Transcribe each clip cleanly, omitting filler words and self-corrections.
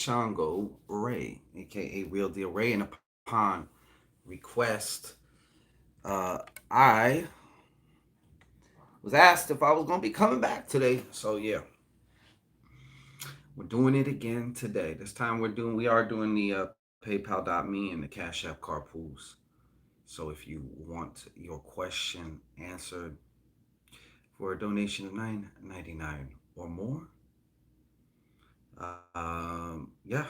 Shango Ray, aka Real Deal Ray, and upon request, I was asked if I was gonna be coming back today. So yeah, we're doing it again today. This time we are doing the PayPal.me and the Cash App card pools. So if you want your question answered for a donation of $9.99 or more, yeah,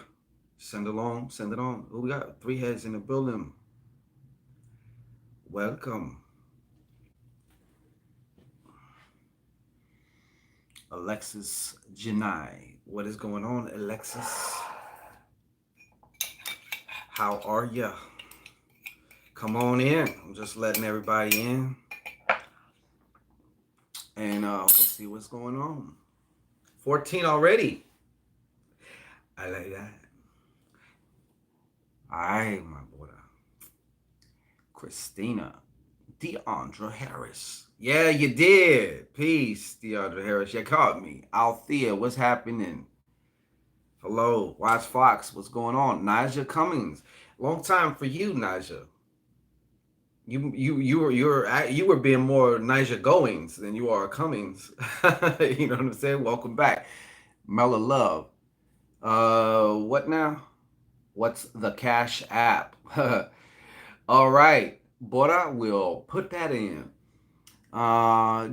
send along, send it on. Oh, we got three heads in the building. Welcome, Alexis Janai. What is going on, Alexis? How are ya? Come on in. I'm just letting everybody in, and we'll see what's going on. 14 already. I like that. All right, my boy. Christina. Deandra Harris. Yeah, you did. Peace, Deandra Harris. You caught me. Althea, what's happening? Hello, Watch Fox. What's going on? Naja Cummings. Long time for you, Naja. You were being more Naja Goings than you are Cummings. You know what I'm saying? Welcome back, Mela Love. What now? What's the Cash App? All right, Bora will put that in.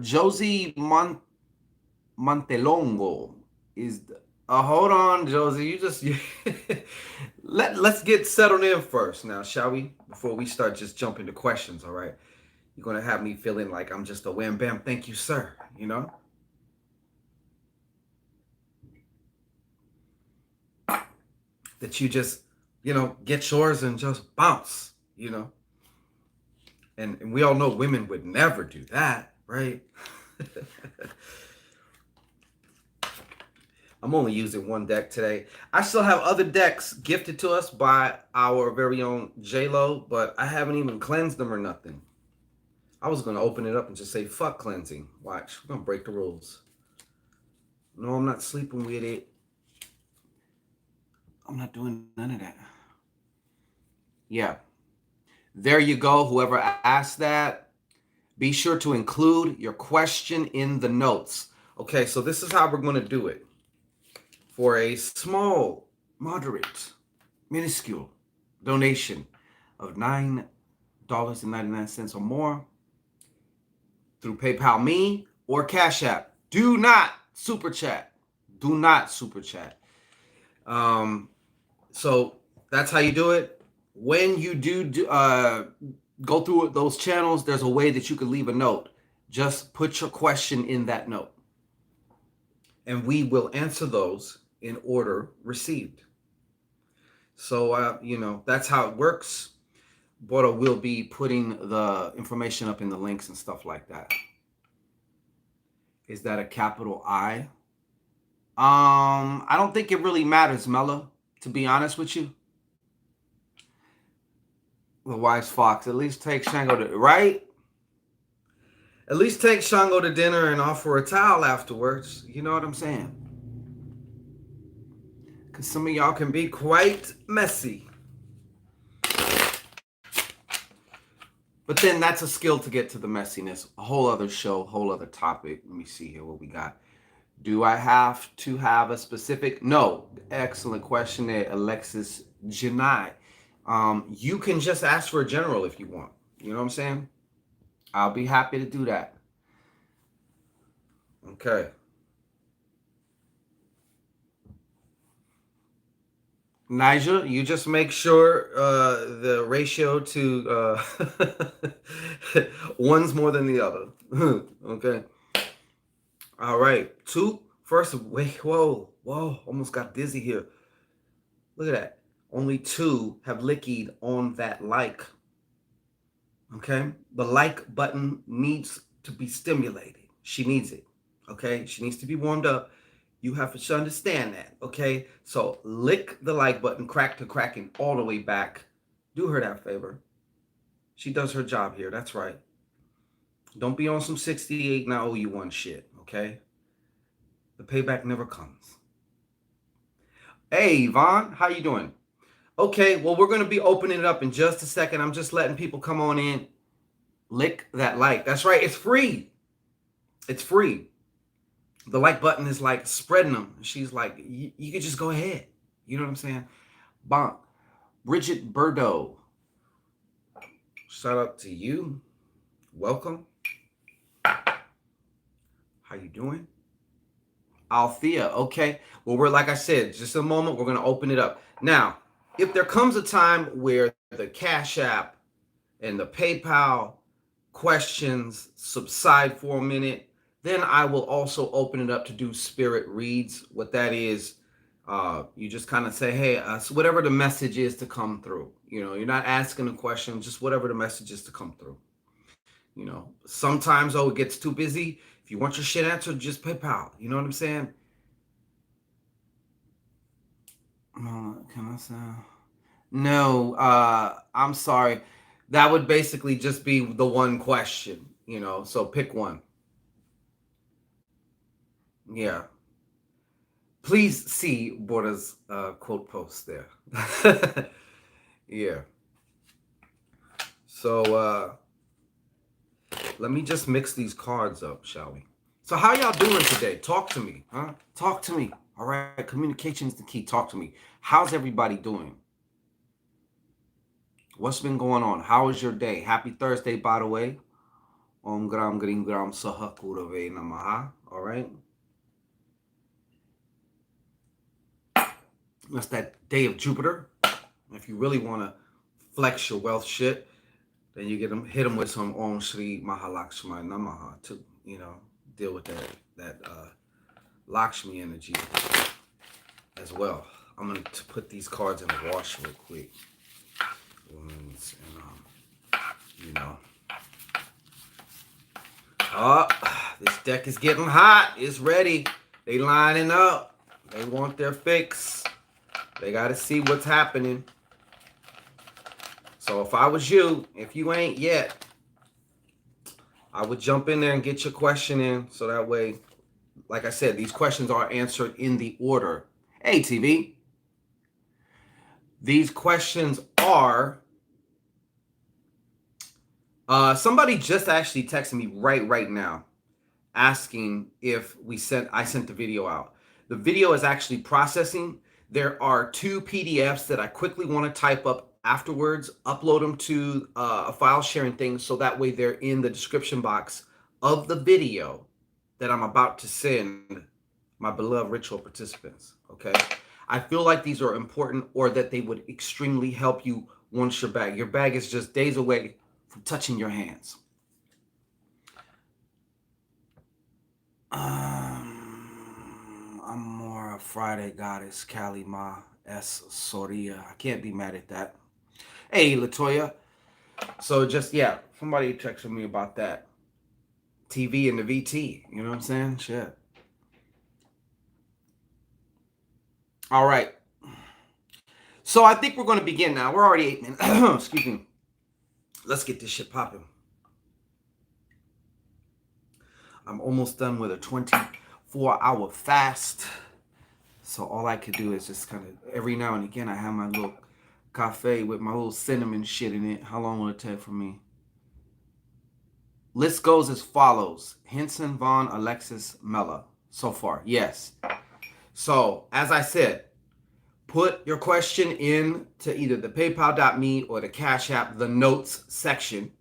Josie Montelongo is. Hold on, Josie. Let's get settled in first now, shall we? Before we start just jumping to questions, all right? You're gonna have me feeling like I'm just a wham bam, thank you, sir. You know that you just get yours and just bounce. And we all know women would never do that, right? I'm only using one deck today. I still have other decks gifted to us by our very own J Lo, but I haven't even cleansed them or nothing. I was gonna open it up and just say fuck cleansing. Watch, we're gonna break the rules. No, I'm not sleeping with it. I'm not doing none of that. Yeah, there you go. Whoever asked that, be sure to include your question in the notes. Okay, so this is how we're gonna do it. For a small, moderate, minuscule donation of $9.99 or more through PayPal Me or Cash App. Do not super chat. Do not super chat. Um, so that's how you do it. When you go through those channels, there's a way that you can leave a note. Just put your question in that note, and we will answer those in order received. So, that's how it works. Bora will be putting the information up in the links and stuff like that. Is that a capital I? I don't think it really matters, Mella, to be honest with you. The wise fox. At least take Shango to, right? At least take Shango to dinner and offer a towel afterwards. You know what I'm saying? Because some of y'all can be quite messy. But then that's a skill to get to the messiness. A whole other show, whole other topic. Let me see here what we got. Do I have to have a specific? No. Excellent question there, Alexis Janai. You can just ask for a general if you want. You know what I'm saying? I'll be happy to do that. Okay. Nigel, you just make sure the ratio to one's more than the other. Okay. All right. Two. First, wait. Whoa. Almost got dizzy here. Look at that. Only two have licked on that like. Okay. The like button needs to be stimulated. She needs it. Okay. She needs to be warmed up. You have to understand that. Okay. So lick the like button, crack to cracking all the way back. Do her that favor. She does her job here. That's right. Don't be on some 68 and I owe you one shit. Okay. The payback never comes. Hey, Yvonne, how you doing? Okay, well, we're going to be opening it up in just a second. I'm just letting people come on in. Lick that like. That's right. It's free. It's free. The like button is like spreading them. She's like, you could just go ahead. You know what I'm saying? Bonk. Bridget Burdo. Shout out to you. Welcome. How you doing? Althea. Okay. Well, we're like I said, just a moment. We're going to open it up. Now, if there comes a time where the Cash App and the PayPal questions subside for a minute, then I will also open it up to do spirit reads. What that is, you just kind of say, hey, so whatever the message is to come through. You know, you're not asking a question, just whatever the message is to come through. You know, sometimes, oh, it gets too busy. If you want your shit answered, just PayPal. You know what I'm saying? Can I say? No, I'm sorry. That would basically just be the one question, you know. So pick one. Yeah. Please see Borda's quote post there. Yeah. So let me just mix these cards up, shall we? So how y'all doing today? Talk to me, huh? Talk to me. All right. Communication is the key. Talk to me. How's everybody doing? What's been going on? How was your day? Happy Thursday, by the way. Om gram grim gram saha kurave namaha. All right. That's that day of Jupiter. If you really want to flex your wealth shit, then you hit them with some Om Shri Mahalakshmi Namaha too. You know, deal with that Lakshmi energy as well. I'm gonna put these cards in the wash real quick. And, you know, oh, this deck is getting hot. It's ready. They lining up. They want their fix. They got to see what's happening. So if I was you, if you ain't yet, I would jump in there and get your question in. So that way, like I said, these questions are answered in the order. Hey, TV. These questions are... somebody just actually texted me right now asking if I sent the video out. The video is actually processing. There are 2 PDFs that I quickly want to type up afterwards, upload them to a file sharing thing so that way they're in the description box of the video that I'm about to send my beloved ritual participants. Okay. I feel like these are important, or that they would extremely help you once your bag. Your bag is just days away from touching your hands. I'm more a Friday goddess, Kali Ma S. Soria. I can't be mad at that. Hey, Latoya. So just, yeah, somebody texted me about that. TV and the VT. You know what I'm saying? Shit. All right. So I think we're going to begin now. We're already 8 minutes. Excuse me. Let's get this shit popping. I'm almost done with a 24-hour fast. So all I could do is just kind of, every now and again, I have my little cafe with my little cinnamon shit in it. How long will it take for me? List goes as follows. Henson, Vaughn, Alexis, Mella. So far, yes. So, as I said, put your question in to either the paypal.me or the Cash App, the notes section.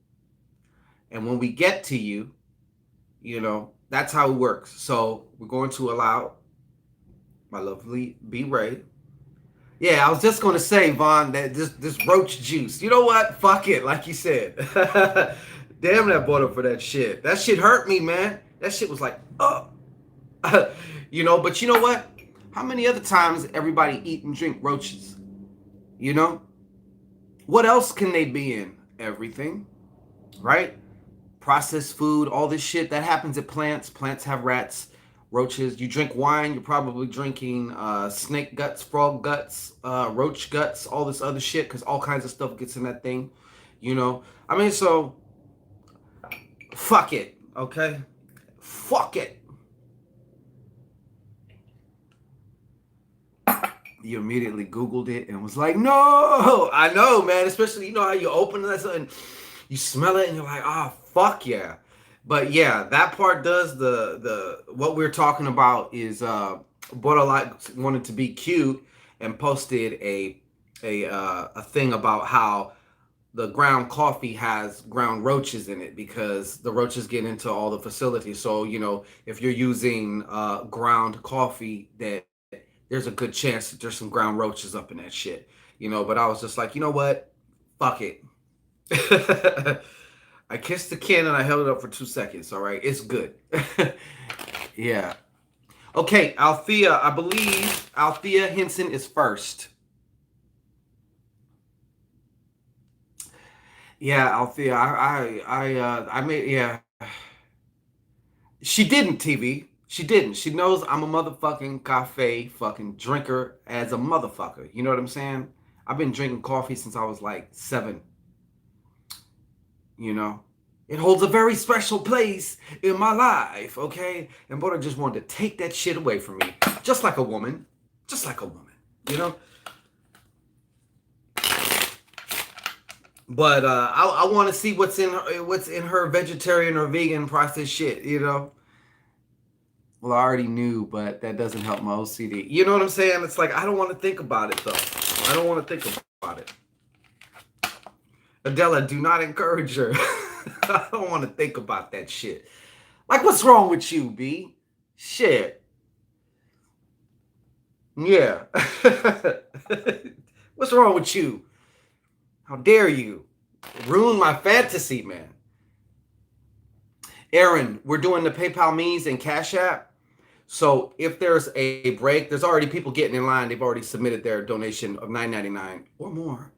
And when we get to you, you know, that's how it works. So we're going to allow my lovely B Ray. Yeah, I was just gonna say, Vaughn, that this roach juice. You know what? Fuck it, like you said. Damn that bought up for that shit. That shit hurt me, man. That shit was like, oh. You know, but you know what? How many other times everybody eat and drink roaches? You know? What else can they be in? Everything, right? Processed food, all this shit that happens at plants. Plants have rats, roaches. You drink wine, you're probably drinking snake guts, frog guts, roach guts, all this other shit, because all kinds of stuff gets in that thing. You know? I mean, so fuck it, okay? Fuck it. You immediately Googled it and was like, no, I know, man. Especially, you know how you open that and you smell it and you're like, ah, oh, fuck yeah. But yeah, that part does what we're talking about is Borderlight wanted to be cute and posted a thing about how the ground coffee has ground roaches in it because the roaches get into all the facilities. So, you know, if you're using ground coffee, that there's a good chance that there's some ground roaches up in that shit, you know. But I was just like, you know what? Fuck it. I kissed the can and I held it up for 2 seconds. All right, it's good. Yeah. Okay, Althea. I believe Althea Henson is first. Yeah, Althea. I made. Yeah. She didn't, TV. She didn't. She knows I'm a motherfucking cafe fucking drinker as a motherfucker. You know what I'm saying? I've been drinking coffee since I was like 7. You know? It holds a very special place in my life, okay? And Buddha just wanted to take that shit away from me. Just like a woman. Just like a woman. You know? But I want to see what's in her vegetarian or vegan processed shit, you know? Well, I already knew, but that doesn't help my OCD. You know what I'm saying? It's like, I don't want to think about it, though. I don't want to think about it. Adela, do not encourage her. I don't want to think about that shit. Like, what's wrong with you, B? Shit. Yeah. What's wrong with you? How dare you? Ruin my fantasy, man. Aaron, we're doing the PayPal Me's and Cash App. So if there's a break, there's already people getting in line. They've already submitted their donation of $9.99 or more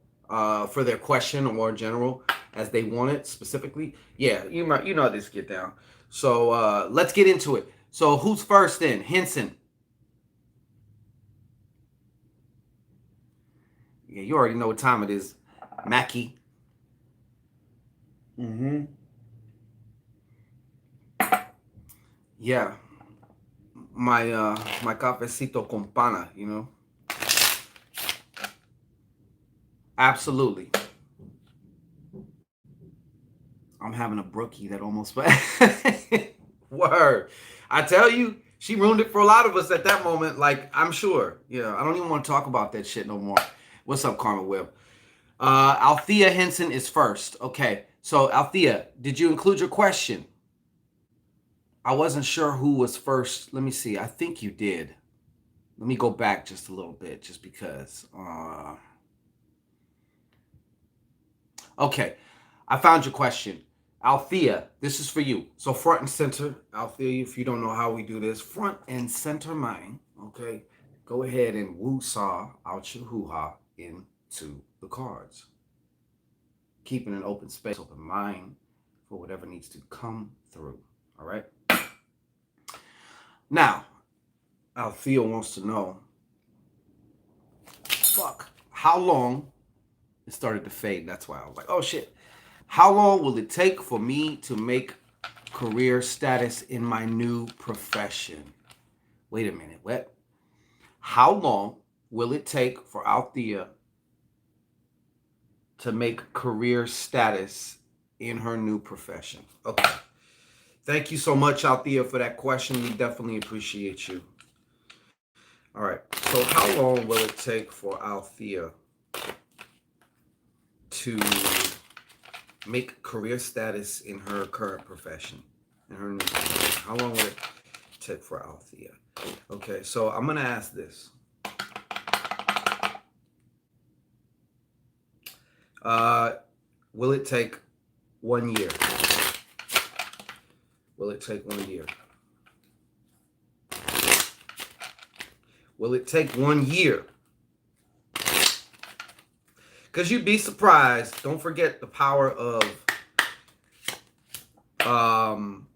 for their question or more general as they want it specifically. Yeah, you know how this get down. So let's get into it. So who's first then? Henson. Yeah, you already know what time it is. Mackie. Mm-hmm. Yeah. My cafecito con pana, you know. Absolutely. I'm having a brookie that almost word. I tell you, she ruined it for a lot of us at that moment. Like, I'm sure. Yeah, I don't even want to talk about that shit no more. What's up, Karma Web? Althea Henson is first. Okay, so Althea, did you include your question? I wasn't sure who was first. Let me see. I think you did. Let me go back just a little bit, just because. Okay, I found your question. Althea, this is for you. So front and center. Althea, if you don't know how we do this, front and center mine. Okay, go ahead and woo-saw out your hoo-ha into the cards. Keeping an open space, open mind for whatever needs to come through. All right. Now, Althea wants to know, how long, it started to fade. That's why I was like, oh shit. How long will it take for me to make career status in my new profession? Wait a minute, what? How long will it take for Althea to make career status in her new profession? Okay. Thank you so much, Althea, for that question. We definitely appreciate you. All right. So how long will it take for Althea to make career status in her current profession, in her new profession? How long will it take for Althea? Okay, so I'm going to ask this. Will it take 1 year? Will it take 1 year? Will it take 1 year? Because you'd be surprised. Don't forget the power of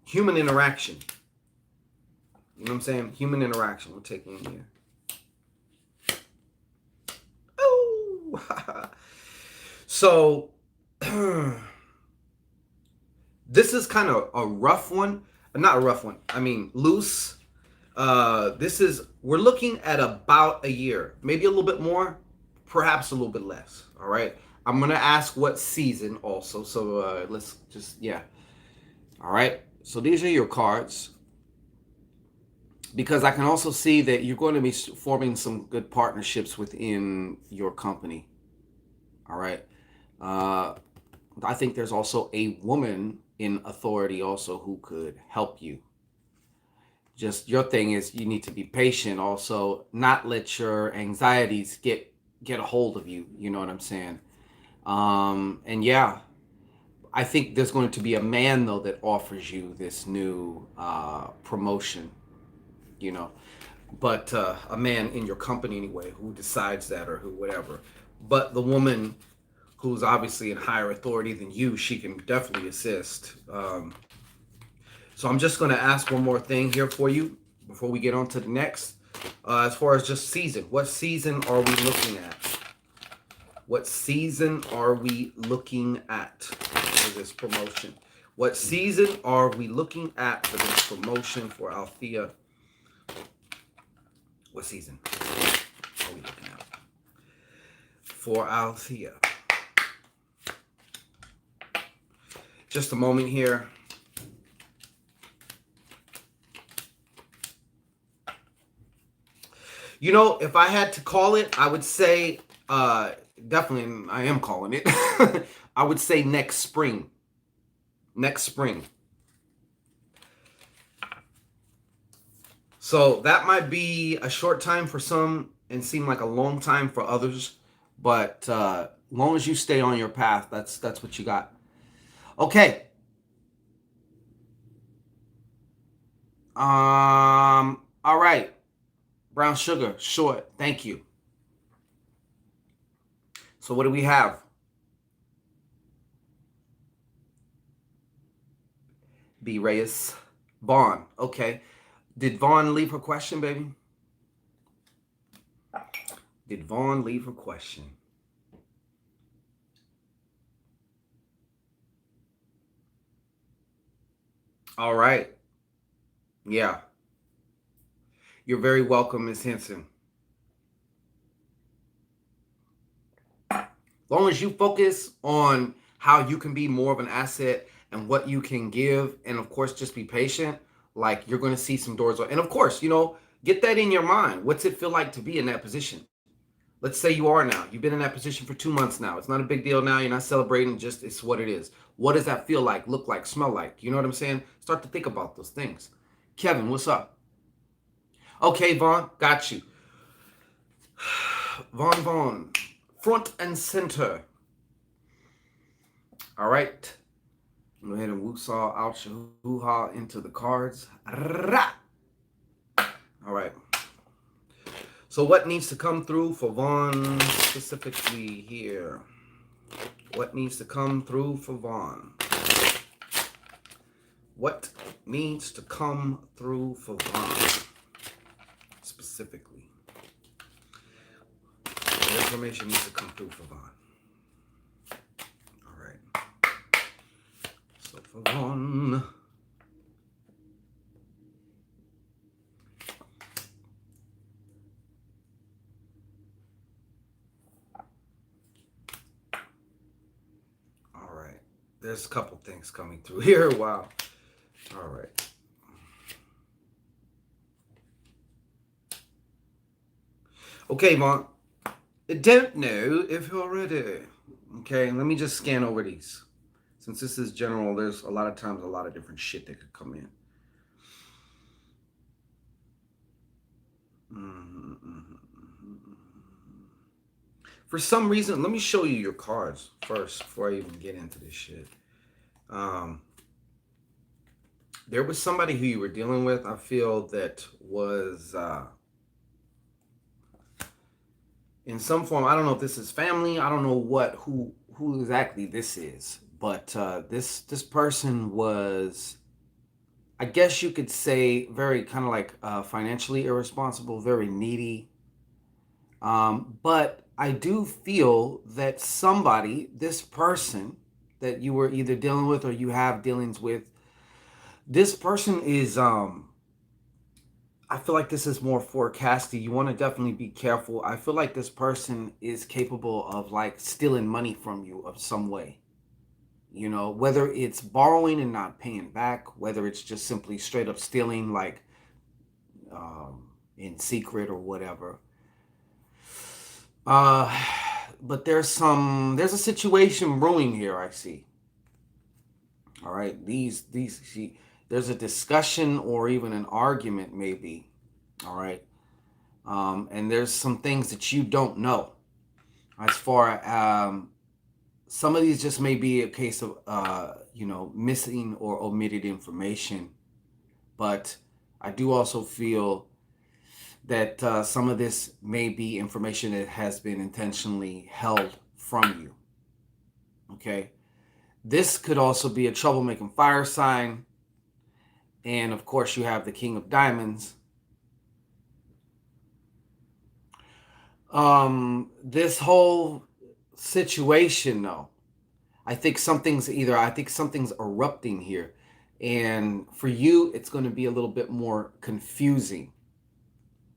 human interaction. You know what I'm saying? Human interaction will take 1 year. Oh! So, this is kind of a rough one. Not a rough one. I mean, loose. We're looking at about a year, maybe a little bit more, perhaps a little bit less. All right. I'm gonna ask what season also. So let's just yeah. All right. So these are your cards because I can also see that you're going to be forming some good partnerships within your company. All right. Uh, I think there's also a woman in authority also who could help you. Just your thing is you need to be patient. Also, not let your anxieties get a hold of you. You know what I'm saying? And yeah, I think there's going to be a man though that offers you this new promotion. You know, but a man in your company anyway who decides that or who whatever. But the woman who's obviously in higher authority than you, she can definitely assist. So I'm just going to ask one more thing here for you before we get on to the next. As far as just season, what season are we looking at? What season are we looking at for this promotion? What season are we looking at for this promotion for Althea? What season are we looking at for Althea? Just a moment here. You know, if I had to call it, I would say, definitely, I am calling it. I would say next spring. Next spring. So that might be a short time for some and seem like a long time for others. But long as you stay on your path, that's what you got. Okay. All right. Brown sugar, short. Thank you. So what do we have? B. Reyes. Vaughn. Okay. Did Vaughn leave her question, baby? Did Vaughn leave her question? All right. Yeah. You're very welcome, Miss Henson. Long as you focus on how you can be more of an asset and what you can give, and of course, just be patient, like you're going to see some doors. And of course, get that in your mind. What's it feel like to be in that position? Let's say you are now. You've been in that position for 2 months now. It's not a big deal now. You're not celebrating. Just it's what it is. What does that feel like, look like, smell like? You know what I'm saying? Start to think about those things. Kevin, what's up? Okay, Vaughn, got you. Vaughn, front and center. All right. Go ahead and woo-saw out your hoo-ha into the cards. All right. So what needs to come through for Vaughn specifically here? What needs to come through for Vaughn? What needs to come through for Vaughn specifically? What information needs to come through for Vaughn? All right. So for Vaughn. There's a couple things coming through here. Wow. All right. Okay, Vaughn. I don't know if you're ready. Okay, let me just scan over these. Since this is general, there's a lot of times a lot of different shit that could come in. For some reason, let me show you your cards first before I even get into this shit. There was somebody who you were dealing with, I feel, that was in some form. I don't know if this is family. I don't know who exactly this is, but this person was, I guess you could say, very kind of like financially irresponsible, very needy. But I do feel that this person that you were either dealing with or you have dealings with, this person is, I I feel like this is more forecasting. You want to definitely be careful. I feel like this person is capable of like stealing money from you of some way. You know, whether it's borrowing and not paying back, whether it's just simply straight up stealing, like in secret or whatever. Uh, but there's a situation brewing here. I see. All right, there's a discussion or even an argument, maybe. All right, and there's some things that you don't know as far some of these just may be a case of missing or omitted information, but I do also feel that some of this may be information that has been intentionally held from you. Okay, this could also be a troublemaking fire sign, and of course you have the King of Diamonds. This whole situation, though, I think something's erupting here. And for you, it's going to be a little bit more confusing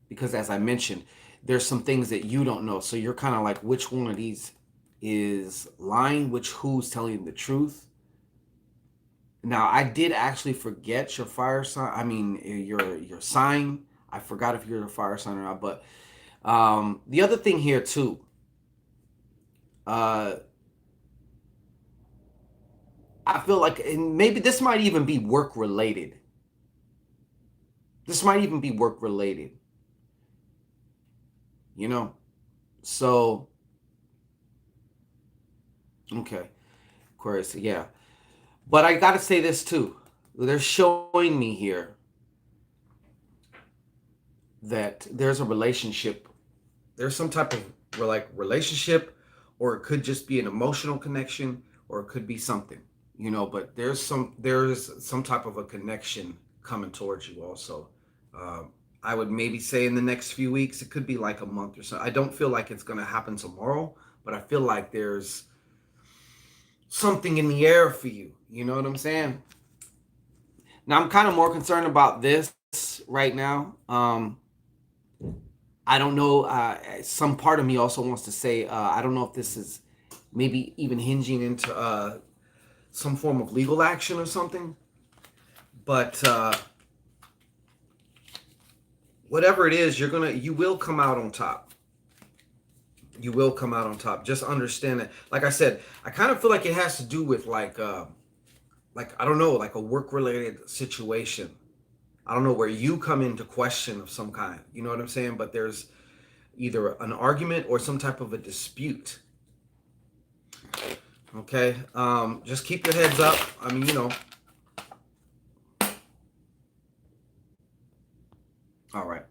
because, as I mentioned, there's some things that you don't know. So you're kind of like, which one of these is lying? Who's telling the truth? Now, I did actually forget your fire sign. I mean, your sign. I forgot if you're a fire sign or not. But the other thing here too, uh, I feel like, and maybe this might even be work related. This might even be work related, you know? So, okay, of course, yeah. But I gotta say this too. They're showing me here that there's a relationship. There's some type of like relationship, or it could just be an emotional connection, or it could be something, but there's some type of a connection coming towards you also. I would maybe say in the next few weeks. It could be like a month or so. I don't feel like it's going to happen tomorrow, but I feel like there's something in the air for you. You know what I'm saying? Now I'm kind of more concerned about this right now. I don't know. Some part of me also wants to say I don't know if this is maybe even hinging into some form of legal action or something. But whatever it is, you will come out on top. You will come out on top. Just understand that. Like I said, I kind of feel like it has to do with like I don't know, like a work related situation. I don't know, where you come into question of some kind. You know what I'm saying? But there's either an argument or some type of a dispute. Okay, just keep your heads up. I mean, all right.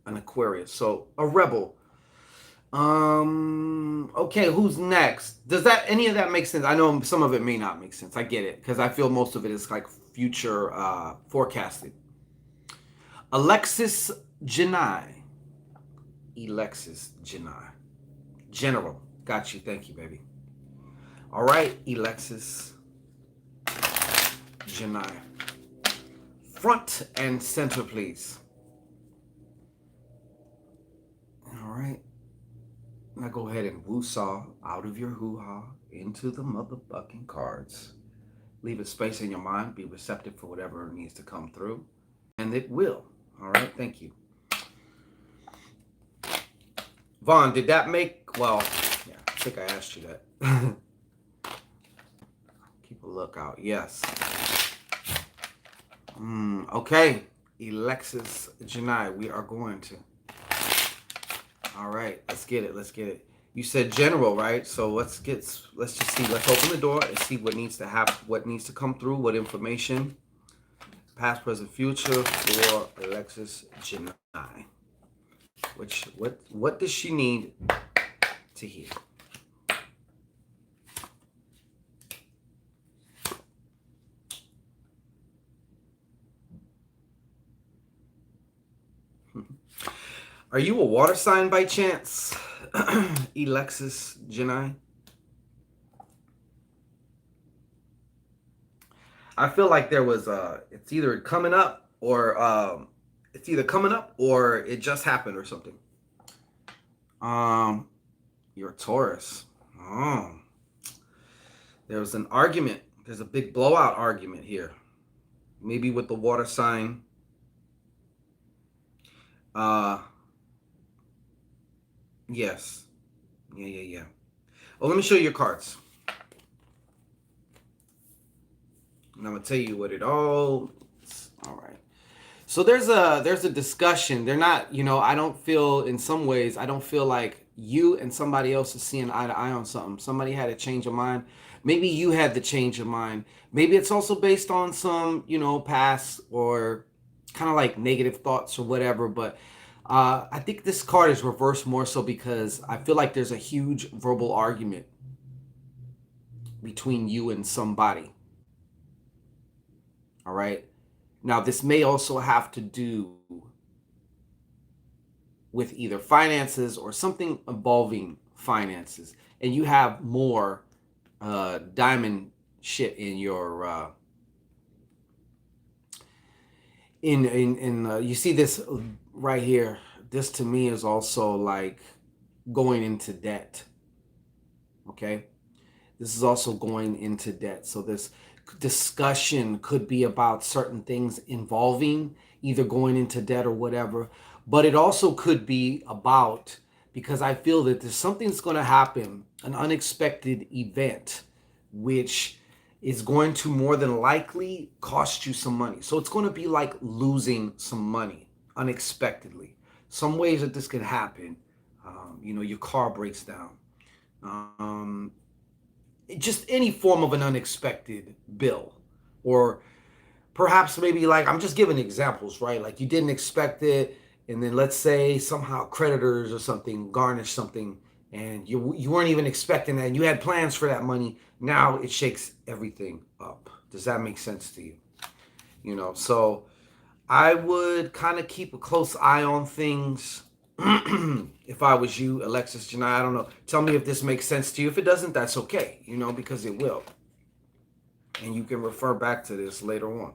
An Aquarius, so a rebel. Okay, who's next? Does that any of that make sense? I know some of it may not make sense. I get it because I feel most of it is like future forecasting. Alexis Janai. Alexis Janai. General. Got you. Thank you, baby. All right, Alexis Janai. Front and center, please. All right. Now go ahead and woo-saw out of your hoo-ha into the motherfucking cards. Leave a space in your mind. Be receptive for whatever needs to come through. And it will. All right. Thank you. Vaughn, did that make... Well, yeah, I think I asked you that. Keep a lookout. Yes. Okay. Alexis Janai, we are going to... All right, let's get it. You said general, right? So let's just see. Let's open the door and see what needs to happen, what needs to come through, what information, past, present, future for Alexis Janai. What does she need to hear? Are you a water sign by chance, Alexis Janai? I feel like there was it's either coming up or It's either coming up or it just happened or something. Um, you're a Taurus. Oh, there was an argument. There's a big blowout argument here. Maybe with the water sign. Uh, yes. Yeah. Oh, let me show you your cards. And I'm gonna tell you what it all. All right. So there's a discussion. They're not, I don't feel in some ways, I don't feel like you and somebody else is seeing eye to eye on something. Somebody had a change of mind. Maybe you had the change of mind. Maybe it's also based on some, past or kind of like negative thoughts or whatever. But I think this card is reversed more so because I feel like there's a huge verbal argument between you and somebody. All right. Now, this may also have to do with either finances or something involving finances, and you have more diamond shit in your you see this right here. This to me is also like going into debt. Okay, this is also going into debt. So this discussion could be about certain things involving either going into debt or whatever, but it also could be about, because I feel that there's something's going to happen, an unexpected event, which is going to more than likely cost you some money. So it's going to be like losing some money unexpectedly. Some ways that this could happen, your car breaks down. Um, just any form of an unexpected bill, or perhaps maybe, like, I'm just giving examples, right? Like you didn't expect it, and then let's say somehow creditors or something garnish something, and you weren't even expecting that, and you had plans for that money. Now it shakes everything up. Does that make sense to you? So I would kind of keep a close eye on things. If I was you, Alexis Janai, I don't know. Tell me if this makes sense to you. If it doesn't, that's okay, because it will. And you can refer back to this later on.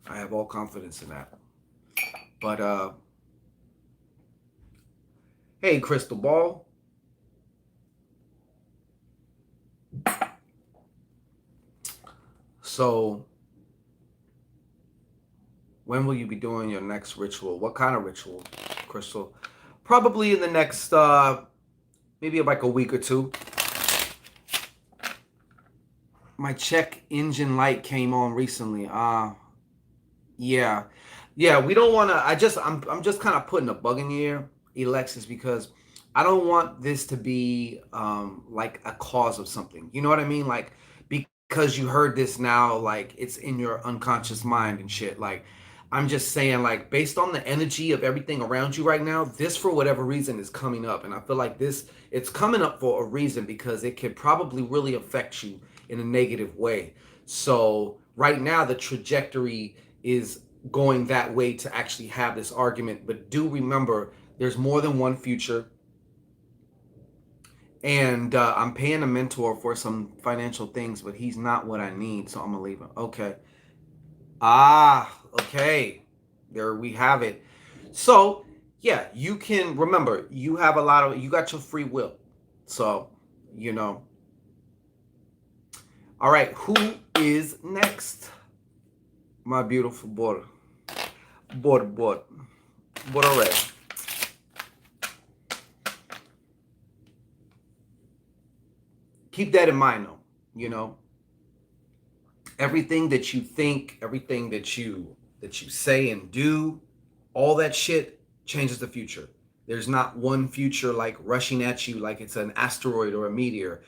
I have all confidence in that. But, hey, Crystal Ball. So, when will you be doing your next ritual? What kind of ritual, Crystal? Probably in the next, maybe like a week or two. My check engine light came on recently. Yeah. We don't want to. I'm just kind of putting a bug in your ear, Alexis, because I don't want this to be like a cause of something. You know what I mean? Like, because you heard this now, like it's in your unconscious mind and shit. Like, I'm just saying, like, based on the energy of everything around you right now, this for whatever reason is coming up. And I feel like it's coming up for a reason, because it could probably really affect you in a negative way. So right now, the trajectory is going that way to actually have this argument. But do remember, there's more than one future. And I'm paying a mentor for some financial things, but he's not what I need, so I'm gonna leave him. Okay. Okay. There we have it. So yeah, you can remember, you got your free will. So, all right, who is next? My beautiful board. Board already. Keep that in mind, though. Everything that you think, everything that you say and do, all that shit changes the future. There's not one future like rushing at you like it's an asteroid or a meteor.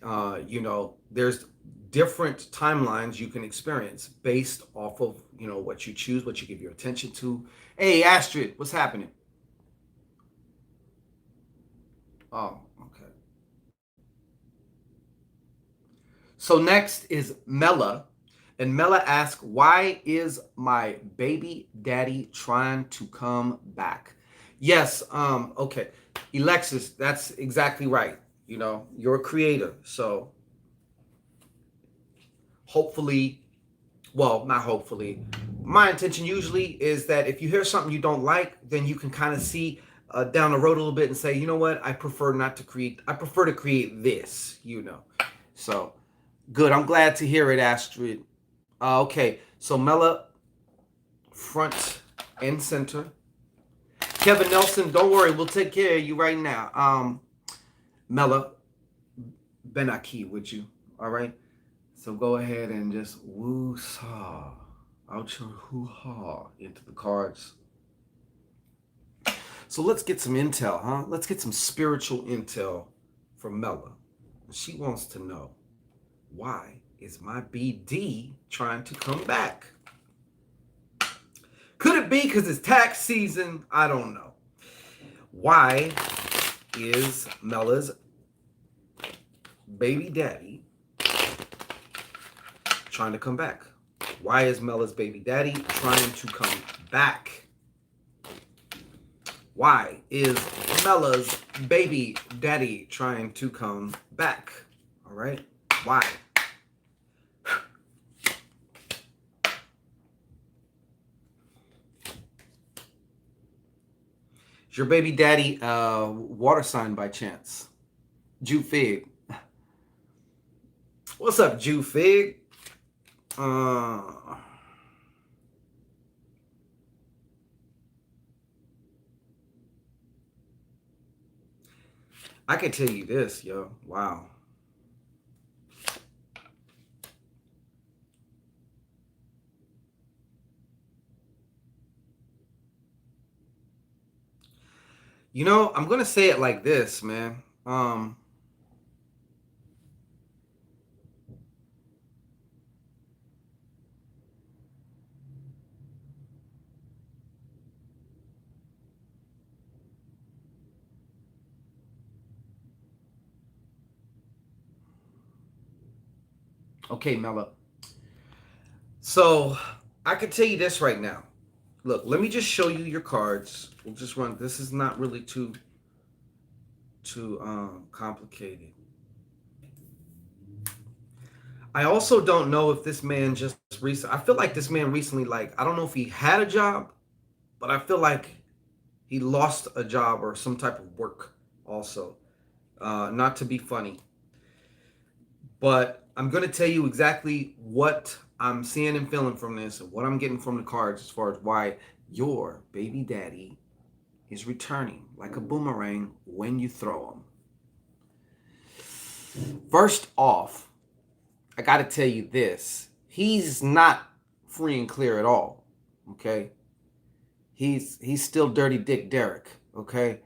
There's different timelines you can experience based off of, what you choose, what you give your attention to. Hey, Astrid, what's happening? Oh, okay. So next is Mela. And Mela asks, why is my baby daddy trying to come back? Yes, okay. Alexis, that's exactly right. You're a creator. So hopefully, well, not hopefully, my intention usually is that if you hear something you don't like, then you can kind of see down the road a little bit and say, you know what, I prefer not to create, I prefer to create this, you know. So good. I'm glad to hear it, Astrid. Okay, so Mela, front and center. Kevin Nelson, don't worry, we'll take care of you right now. Mela, Benaki with you. All right. So go ahead and just woo saw out your hoo ha into the cards. So let's get some intel, huh? Let's get some spiritual intel from Mela. She wants to know, why is my BD trying to come back? Could it be because it's tax season? I don't know. Why is Mela's baby daddy trying to come back? Why is Mela's baby daddy trying to come back? Why is Mela's baby daddy trying to come back? All right. Why? Is your baby daddy water sign by chance? Jew Fig. What's up, Jew Fig? I can tell you this, yo. Wow. You know, I'm going to say it like this, man. Okay, Mela. So I can tell you this right now. Look, let me just show you your cards. We'll just run. This is not really too complicated. I also don't know if this man just recently. I feel like this man recently, like, I don't know if he had a job, but I feel like he lost a job or some type of work also. Not to be funny, but I'm going to tell you exactly what I'm seeing and feeling from this and what I'm getting from the cards as far as why your baby daddy is returning like a boomerang when you throw him. First off, I got to tell you this. He's not free and clear at all, okay? He's still Dirty Dick Derek, okay?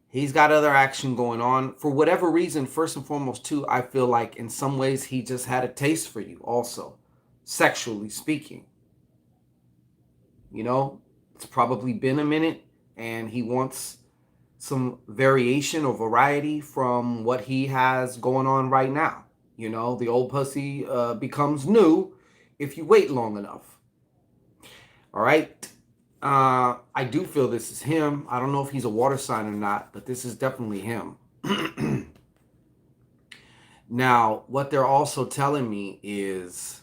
He's got other action going on. For whatever reason, first and foremost, too, I feel like in some ways he just had a taste for you also, sexually speaking. You know, it's probably been a minute and he wants some variation or variety from what he has going on right now. You know, the old pussy becomes new if you wait long enough. All right. I do feel this is him. I don't know if he's a water sign or not, but this is definitely him. Now, what they're also telling me is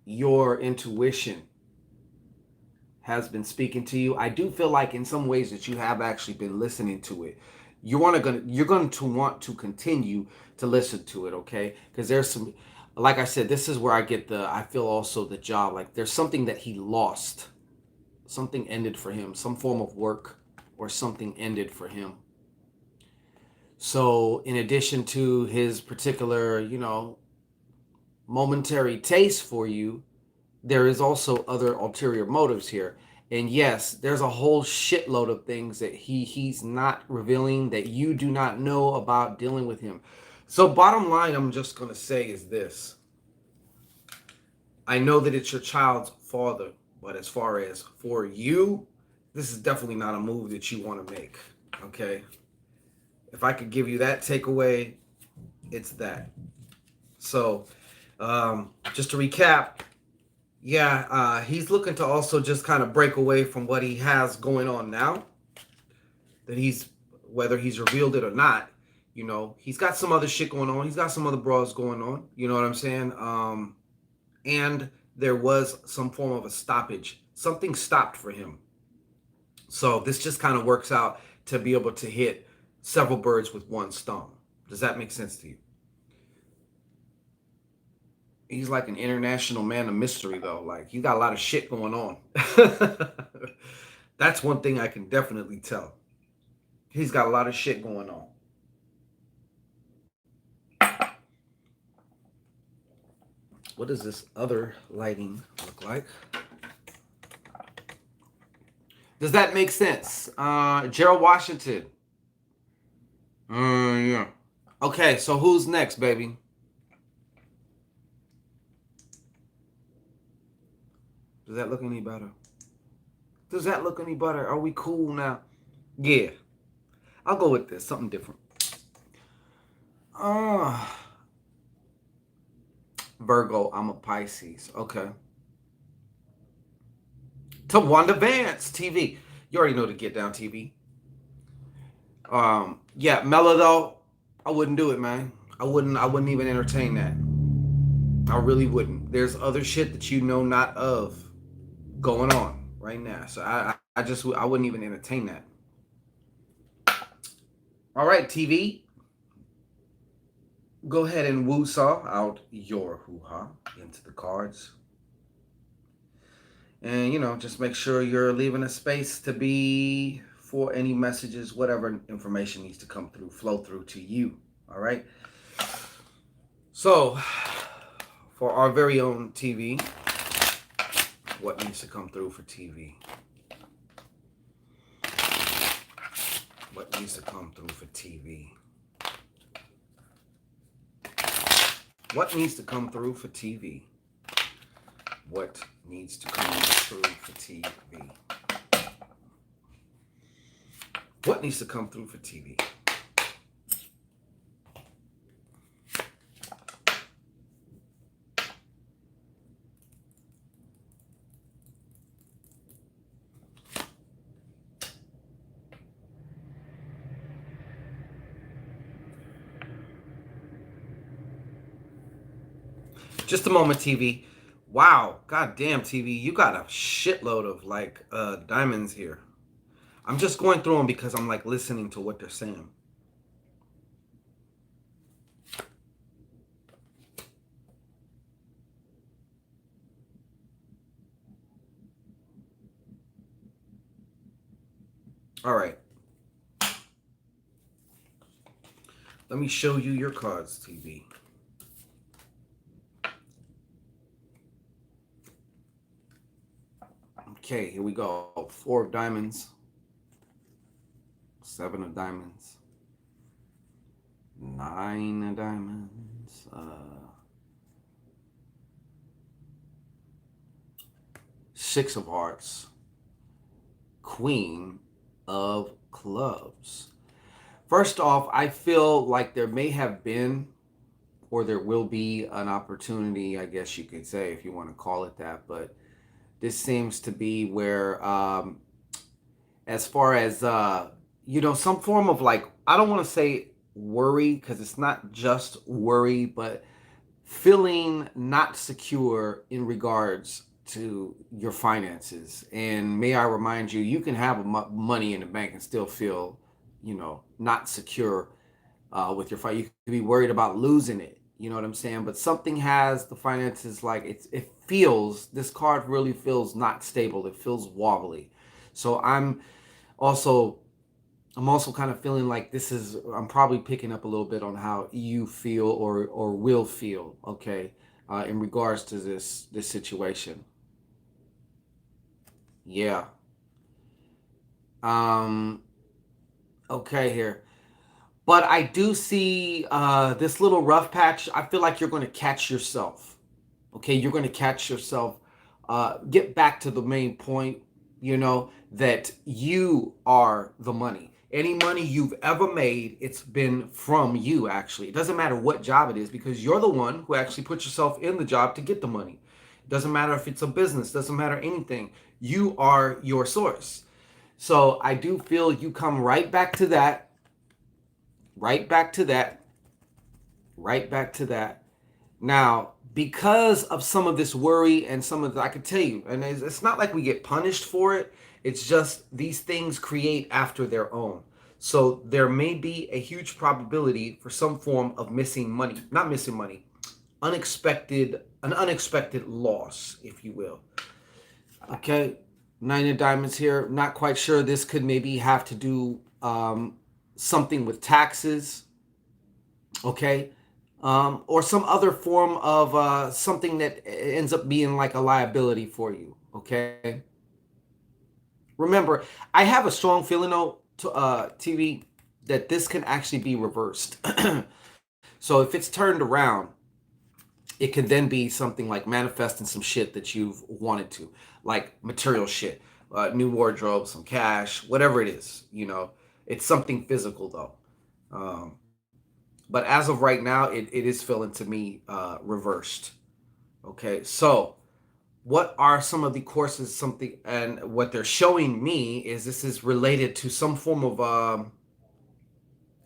your intuition has been speaking to you. I do feel like in some ways that you have actually been listening to it. You're going to want to continue to listen to it, okay? Because there's some, like I said, this is where I feel also the job. Like there's something that he lost. Something ended for him. Some form of work or something ended for him. So in addition to his particular, you know, momentary taste for you, there is also other ulterior motives here. And yes, there's a whole shitload of things that he's not revealing that you do not know about dealing with him. So bottom line, I'm just going to say is this. I know that it's your child's father, but as far as for you, this is definitely not a move that you want to make, okay? If I could give you that takeaway, it's that. So just to recap, yeah, he's looking to also just kind of break away from what he has going on now. That whether he's revealed it or not, you know, he's got some other shit going on. He's got some other bras going on. You know what I'm saying? And there was some form of a stoppage. Something stopped for him. So this just kind of works out to be able to hit several birds with one stone. Does that make sense to you? He's like an international man of mystery, though. Like, you got a lot of shit going on. That's one thing I can definitely tell. He's got a lot of shit going on. What does this other lighting look like? Does that make sense? Gerald Washington. Yeah. Okay, so who's next, baby? Does that look any better? Does that look any better? Are we cool now? Yeah. I'll go with this. Something different. Virgo, I'm a Pisces. Okay. To Wanda Vance, TV. You already know the Get Down TV. Yeah, Mellow though, I wouldn't do it, man. I wouldn't even entertain that. I really wouldn't. There's other shit that you know not of going on right now. So I wouldn't even entertain that. All right, TV. Go ahead and woo-saw out your hoo-ha into the cards. And, just make sure you're leaving a space to be for any messages, whatever information needs to come through, flow through to you. All right. So, for our very own TV, what needs to come through for TV? What needs to come through for TV? What needs to come through for TV? What needs to come through for TV? What needs to come through for TV? Just a moment, TV. Wow, goddamn, TV, you got a shitload of diamonds here. I'm just going through them because I'm like listening to what they're saying. All right. Let me show you your cards, TV. Okay, here we go. 4 of diamonds. 7 of diamonds. 9 of diamonds. 6 of hearts. Queen of clubs. First off, I feel like there may have been, or there will be, an opportunity, I guess you could say, if you want to call it that, but this seems to be where, as far as, some form of I don't want to say worry, because it's not just worry, but feeling not secure in regards to your finances. And may I remind you, you can have money in the bank and still feel, not secure with your finances. You could be worried about losing it. You know what I'm saying? But something has the finances this card really feels not stable. It feels wobbly. So I'm also kind of feeling like I'm probably picking up a little bit on how you feel or will feel, okay, in regards to this situation. Yeah. Okay here. But I do see this little rough patch. I feel like you're going to catch yourself. Okay, you're going to catch yourself. Get back to the main point, that you are the money. Any money you've ever made, it's been from you, actually. It doesn't matter what job it is, because you're the one who actually put yourself in the job to get the money. It doesn't matter if it's a business. Doesn't matter anything. You are your source. So I do feel you come right back to that. Right back to that. Now, because of some of this worry and some of the, I could tell you, and it's not like we get punished for it. It's just these things create after their own. So there may be a huge probability for some form of missing money, not missing money, an unexpected loss, if you will. Okay, nine of diamonds here. Not quite sure. This could maybe have to do something with taxes. Okay, or some other form of something that ends up being like a liability for you. Okay, remember, I have a strong feeling though, TV, that this can actually be reversed. So if it's turned around, it can then be something like manifesting some shit that you've wanted to, like material shit, new wardrobe, some cash, whatever it is. It's something physical though. But as of right now, it is feeling to me reversed. Okay, so what are some of the courses? Something, and what they're showing me is this is related to some form of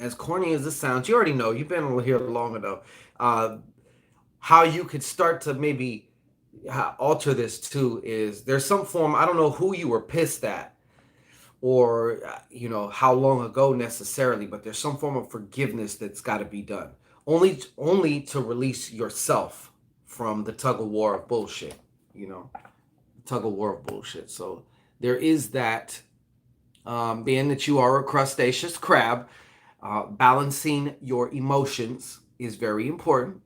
as corny as this sounds, you already know, you've been here long enough. Uh, how you could start to maybe alter this too is there's some form, I don't know who you were pissed at, or how long ago necessarily, but there's some form of forgiveness that's got to be done, only to release yourself from the tug of war of bullshit. you know Tug of war of bullshit. So there is that. Being that you are a crustaceous crab, balancing your emotions is very important.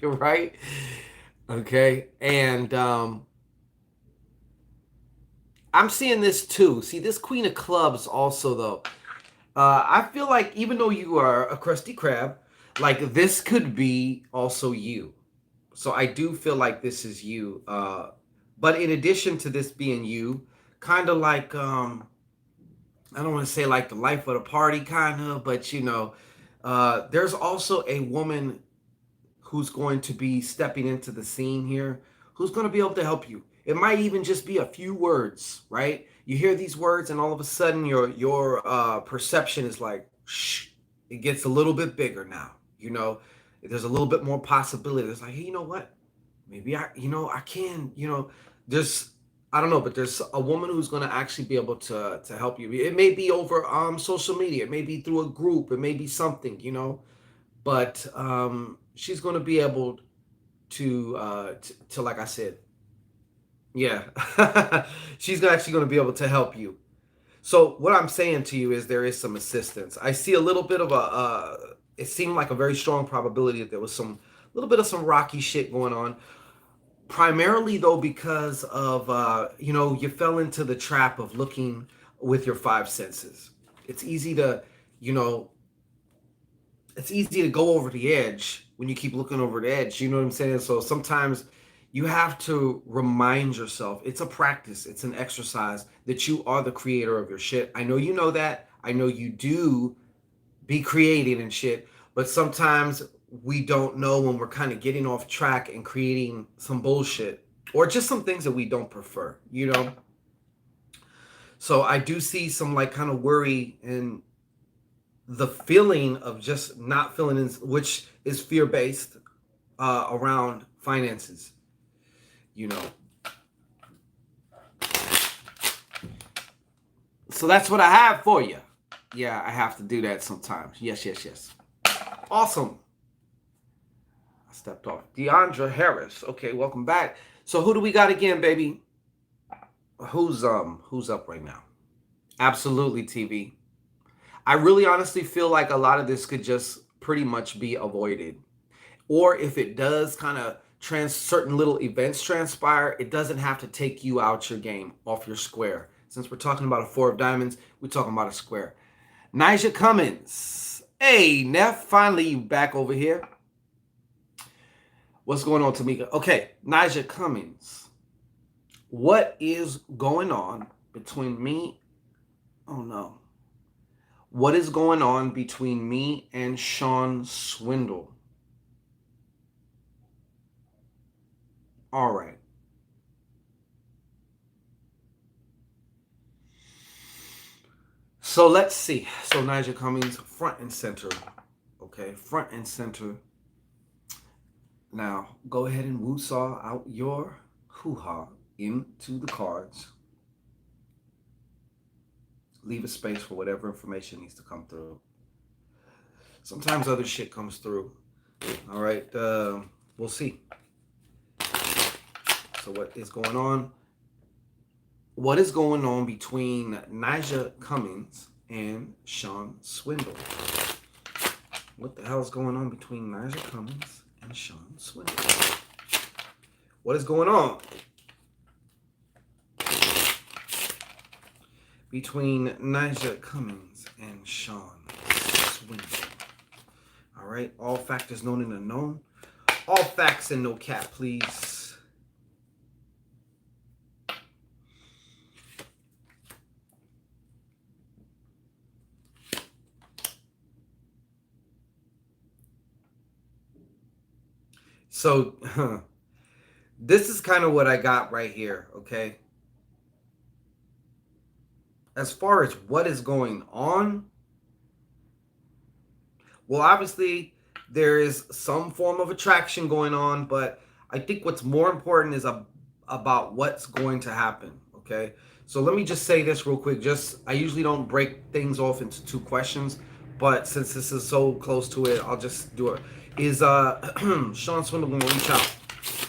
You're right. Okay. And I'm seeing this too. See, this Queen of Clubs also, though. I feel like even though you are a crusty crab, like this could be also you. So I do feel like this is you. But in addition to this being you, kind of like I don't want to say like the life of the party, kind of, but there's also a woman who's going to be stepping into the scene here, who's going to be able to help you. It might even just be a few words, right? You hear these words, and all of a sudden, your perception is like, shh. It gets a little bit bigger now. There's a little bit more possibility. It's like, hey, you know what? Maybe I can. There's I don't know, but there's a woman who's going to actually be able to help you. It may be over social media, it may be through a group, it may be something, but she's going to be able to like I said, yeah, she's actually going to be able to help you. So what I'm saying to you is there is some assistance. I see a little bit of it seemed like a very strong probability that there was some little bit of some rocky shit going on. Primarily though, because of you fell into the trap of looking with your five senses. It's easy to, you know, it's easy to go over the edge when you keep looking over the edge. You know what I'm saying? So sometimes you have to remind yourself, it's a practice, it's an exercise, that you are the creator of your shit. I know you know that. I know you do be creating and shit, but sometimes we don't know when we're kind of getting off track and creating some bullshit or just some things that we don't prefer. So I do see some like kind of worry and the feeling of just not feeling in, which is fear based, around finances. you know so that's what I have for you. Yeah, I have to do that sometimes. Yes, yes, yes. Awesome. I stepped off. Deandra Harris. Okay, welcome back. So who do we got again, baby? Who's up right now? Absolutely, TV. I really honestly feel like a lot of this could just pretty much be avoided. Or if it does kind of certain little events transpire, it doesn't have to take you out your game, off your square. Since we're talking about a four of diamonds, we're talking about a square. Nija Cummins. Hey, Neff, finally you back over here. What's going on, Tamika? Okay, Nija Cummins. What is going on between me? Oh no. What is going on between me and Sean Swindle? All right. So let's see. So Nigel Cummings, front and center. Okay, front and center. Now, go ahead and woo-saw out your hoo-ha into the cards. Leave a space for whatever information needs to come through. Sometimes other shit comes through. All right, we'll see. So what is going on? What is going on between Nija Cummings and Sean Swindle? What the hell is going on between Nija Cummings and Sean Swindle? What is going on between Nija Cummings and Sean Swindle? All right, all factors known and unknown. All facts and no cap, please. So, this is kind of what I got right here, okay? As far as what is going on, well, obviously, there is some form of attraction going on, but I think what's more important is about what's going to happen, okay? So let me just say this real quick. I usually don't break things off into two questions, but since this is so close to it, I'll just do it. Is Sean Swindle going to reach out?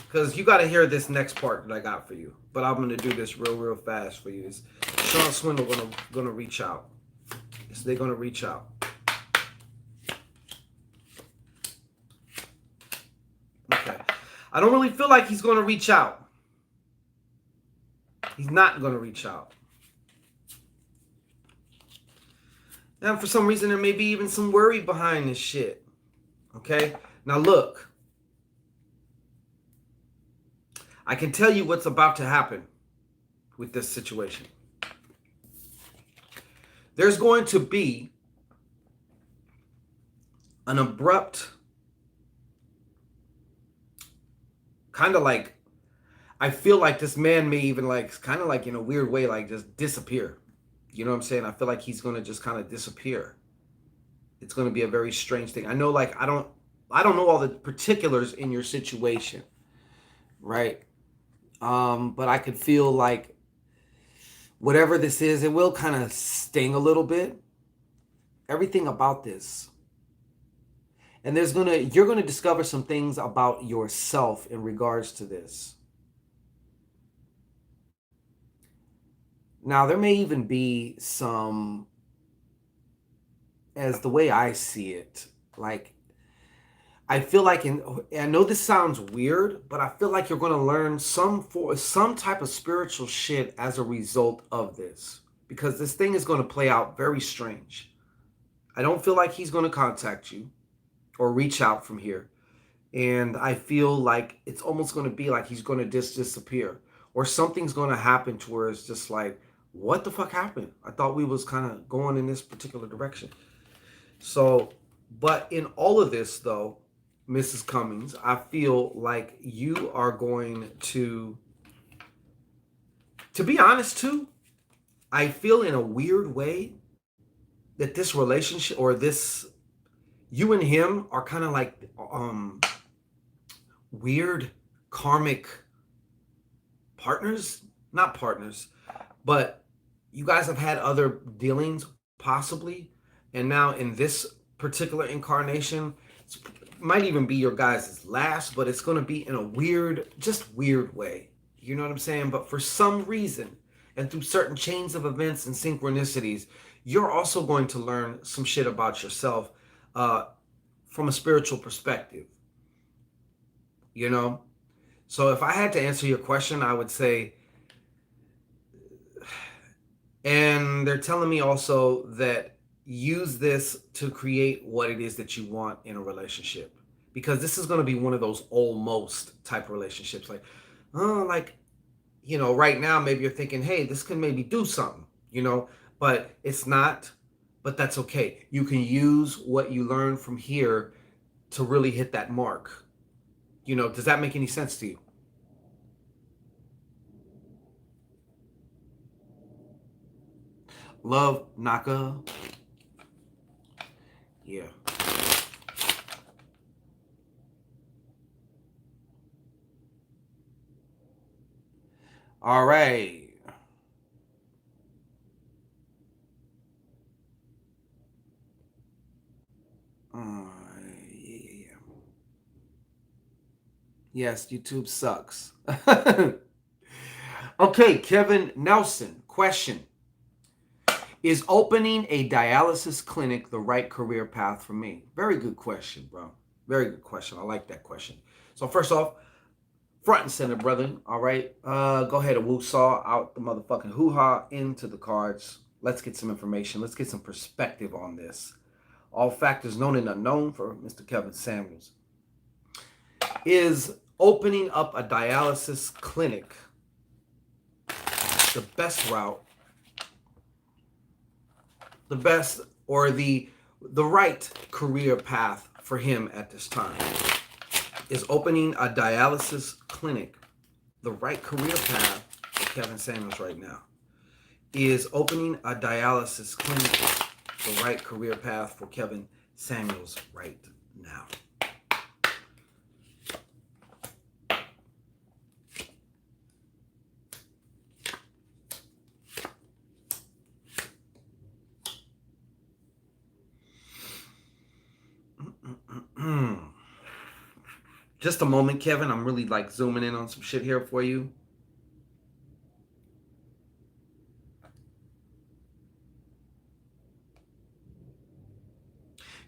Because you got to hear this next part that I got for you. But I'm going to do this real fast for you. Is Sean Swindle going to reach out? Is they going to reach out? Okay. I don't really feel like he's going to reach out. He's not going to reach out. And for some reason, there may be even some worry behind this shit. Okay? Now look. I can tell you what's about to happen with this situation. There's going to be an abrupt, kind of like, I feel like this man may even like, kind of like in a weird way, like just disappear. You know what I'm saying? I feel like he's going to just kind of disappear. It's going to be a very strange thing. I know, like, I don't know all the particulars in your situation, right? But I could feel like whatever this is, it will kind of sting a little bit. Everything about this. And you're gonna discover some things about yourself in regards to this. Now, there may even be some, as the way I see it, like, I feel like, I know this sounds weird, but I feel like you're going to learn some type of spiritual shit as a result of this. Because this thing is going to play out very strange. I don't feel like he's going to contact you or reach out from here. And I feel like it's almost going to be like he's going to disappear. Or something's going to happen to where it's just like, what the fuck happened? I thought we was kind of going in this particular direction. So, but in all of this, though, Mrs. Cummings, I feel like you are going to be honest, too, I feel in a weird way that this relationship or this, you and him are kind of like weird karmic partners, not partners, but you guys have had other dealings possibly. And now in this particular incarnation, it might even be your guys' last, but it's going to be in a weird, just weird way. You know what I'm saying? But for some reason, and through certain chains of events and synchronicities, you're also going to learn some shit about yourself from a spiritual perspective. You know? So if I had to answer your question, I would say, and they're telling me also that use this to create what it is that you want in a relationship. Because this is going to be one of those almost type relationships. Like, oh, like, you know, right now, maybe you're thinking, hey, this can maybe do something, you know, but it's not, but that's okay. You can use what you learn from here to really hit that mark. You know, does that make any sense to you? Love, Naka. Yeah. All right. Yeah. Yes, YouTube sucks. Okay, Kevin Nelson, question. Is opening a dialysis clinic the right career path for me? Very good question, bro. Very good question. I like that question. So first off, front and center, brother. All right. Go ahead and woo-saw out the motherfucking hoo-ha into the cards. Let's get some information. Let's get some perspective on this. All factors known and unknown for Mr. Kevin Samuels. Is opening up a dialysis clinic the best route, the best or the right career path for him at this time? Is opening a dialysis clinic the right career path for Kevin Samuels right now? Is opening a dialysis clinic the right career path for Kevin Samuels right now? Just a moment, Kevin. I'm really like zooming in on some shit here for you.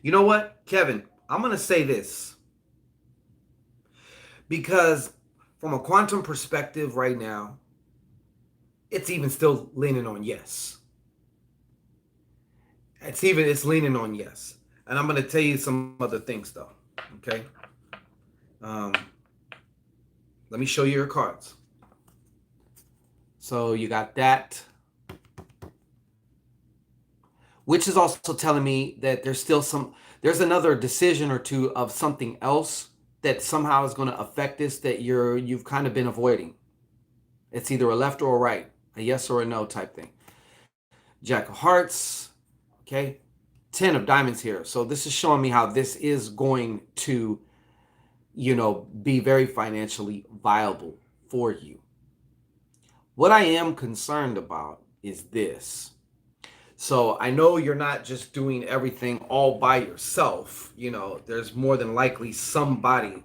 You know what, Kevin? I'm going to say this because from a quantum perspective right now, it's even still leaning on yes. It's leaning on yes. And I'm going to tell you some other things though. Okay. Let me show you your cards. So you got that, which is also telling me that there's another decision or two of something else that somehow is going to affect this that you've kind of been avoiding. It's either a left or a right, a yes or a no type thing. Jack of Hearts, okay, 10 of Diamonds here. So this is showing me how this is going to, be very financially viable for you. What I am concerned about is this. So I know you're not just doing everything all by yourself. There's more than likely somebody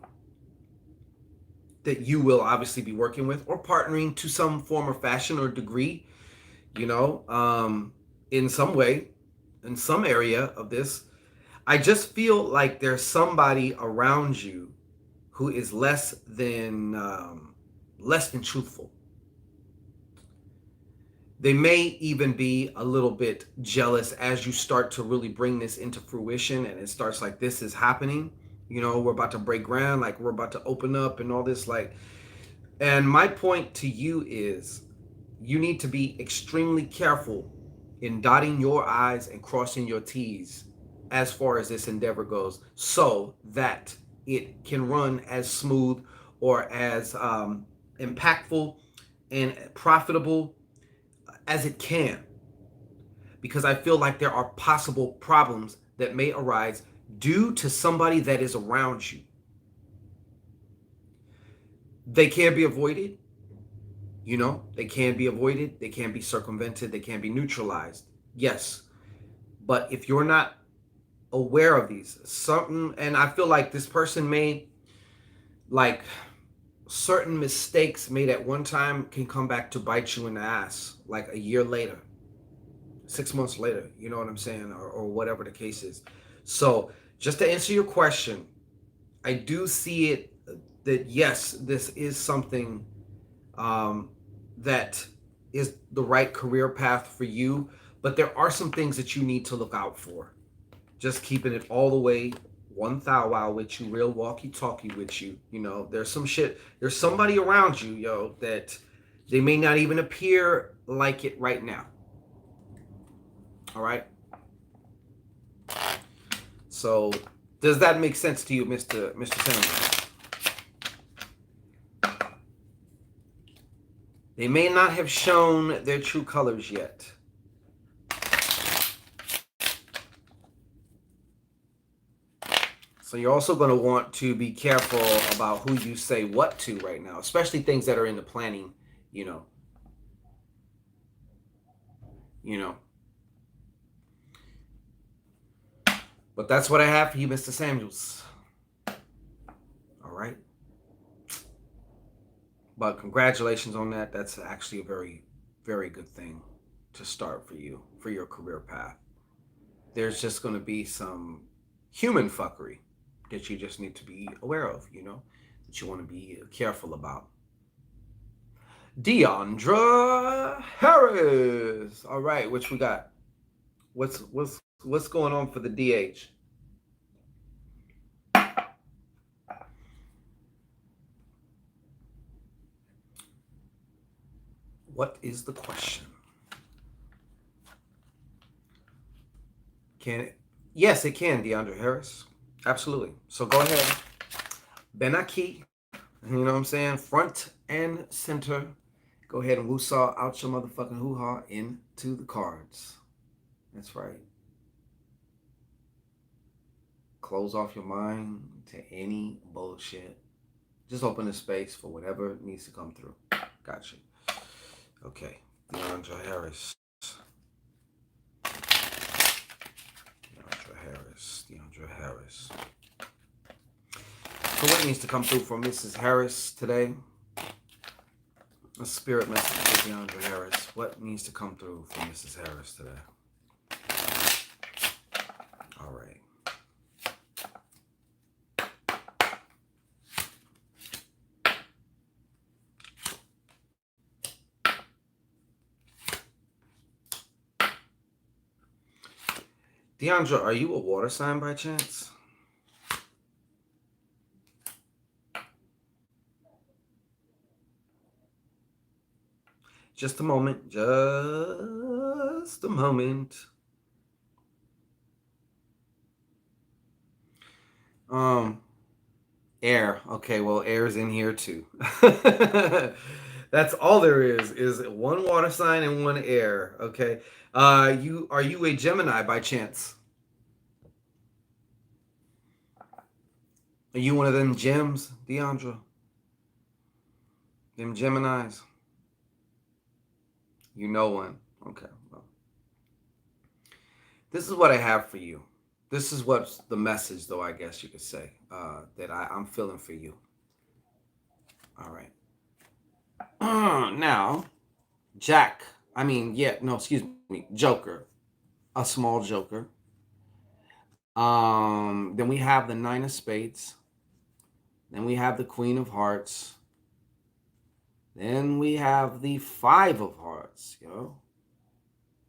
that you will obviously be working with or partnering to some form or fashion or degree, in some way, in some area of this. I just feel like there's somebody around you who is less than truthful. They may even be a little bit jealous as you start to really bring this into fruition and it starts like this is happening. We're about to break ground, like we're about to open up and all this. And my point to you is you need to be extremely careful in dotting your I's and crossing your T's as far as this endeavor goes so that it can run as smooth or as impactful and profitable as it can, because I feel like there are possible problems that may arise due to somebody that is around you. They can be avoided, they can be avoided, they can be circumvented, they can be neutralized, yes. But if you're not aware of these, and I feel like this person made like certain mistakes made at one time can come back to bite you in the ass like a year later, 6 months later, you know what I'm saying, or whatever the case is. So just to answer your question, I do see it that yes, this is something that is the right career path for you, but there are some things that you need to look out for. Just keeping it all the way one thou wow with you, real walkie-talkie with you. There's some shit. There's somebody around you, that they may not even appear like it right now. All right. So, does that make sense to you, Mr. Senator? They may not have shown their true colors yet. So you're also going to want to be careful about who you say what to right now, especially things that are in the planning, you know. But that's what I have for you, Mr. Samuels. All right. But congratulations on that. That's actually a very, very good thing to start for you, for your career path. There's just going to be some human fuckery that you just need to be aware of, you know, that you want to be careful about. Deandra Harris. All right, which we got? What's going on for the DH? What is the question? Can it? Yes, it can, Deandra Harris. Absolutely. So go ahead. Benaki. You know what I'm saying? Front and center. Go ahead and woo-saw out your motherfucking hoo-ha into the cards. That's right. Close off your mind to any bullshit. Just open the space for whatever needs to come through. Gotcha. Okay. Deandra Harris. Deandra Harris. So what needs to come through from Mrs. Harris today? A spirit message for Deandra Harris. What needs to come through from Mrs. Harris today? All right. Deandra, are you a water sign by chance? Just a moment. Just a moment. Air. Okay, well, air's in here too. That's all there is one water sign and one air. Okay. Are you a Gemini by chance? Are you one of them gems, Deandra? Them Geminis? You know one. Okay. Well, this is what I have for you. This is what's the message, though, I guess you could say, that I'm feeling for you. All right. Now, Joker. A small Joker. Then we have the Nine of Spades. Then we have the Queen of Hearts. Then we have the Five of Hearts, yo.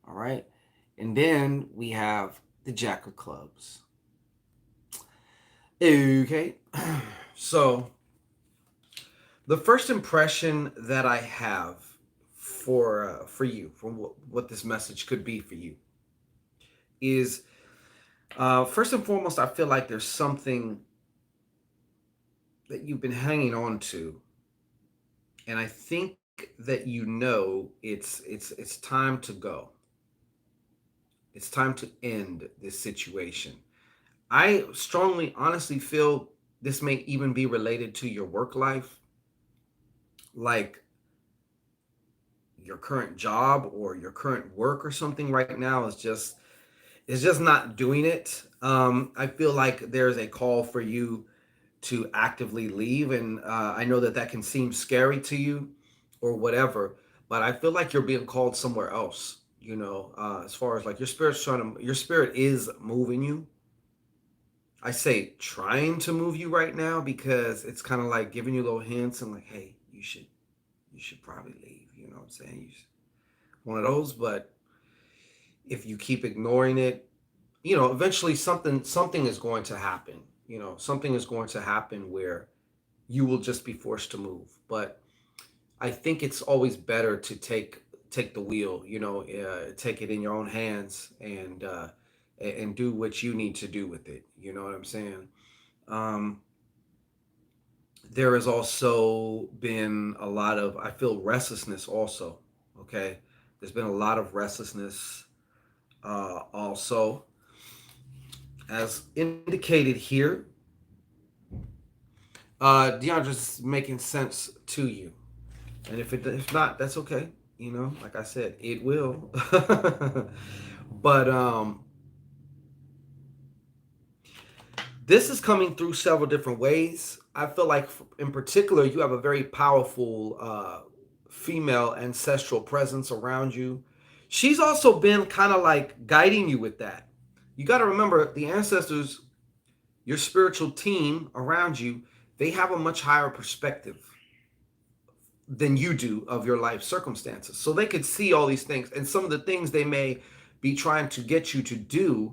All right. And then we have the Jack of Clubs. Okay. So the first impression that I have for you, for what this message could be for you, is first and foremost, I feel like there's something that you've been hanging on to, and I think that it's time to go. It's time to end this situation. I strongly, honestly feel this may even be related to your work life, like your current job or your current work or something right now is just not doing it. I feel like there's a call for you to actively leave, and I know that that can seem scary to you or whatever, but I feel like you're being called somewhere else. You know, as far as like your spirit is moving you. I say trying to move you right now because it's kind of like giving you little hints and like, hey, you should probably leave. You know what I'm saying? One of those, but if you keep ignoring it, you know, eventually something is going to happen. You know, something is going to happen where you will just be forced to move. But I think it's always better to take the wheel. You know, take it in your own hands and do what you need to do with it. You know what I'm saying? Um, there has also been a lot of, I feel, restlessness also. Okay. There's been a lot of restlessness also. As indicated here, Deandra's making sense to you. And if not, that's okay. You know, like I said, it will. But this is coming through several different ways. I feel like, in particular, you have a very powerful female ancestral presence around you. She's also been kind of like guiding you with that. You got to remember the ancestors, your spiritual team around you, they have a much higher perspective than you do of your life circumstances. So they could see all these things, and some of the things they may be trying to get you to do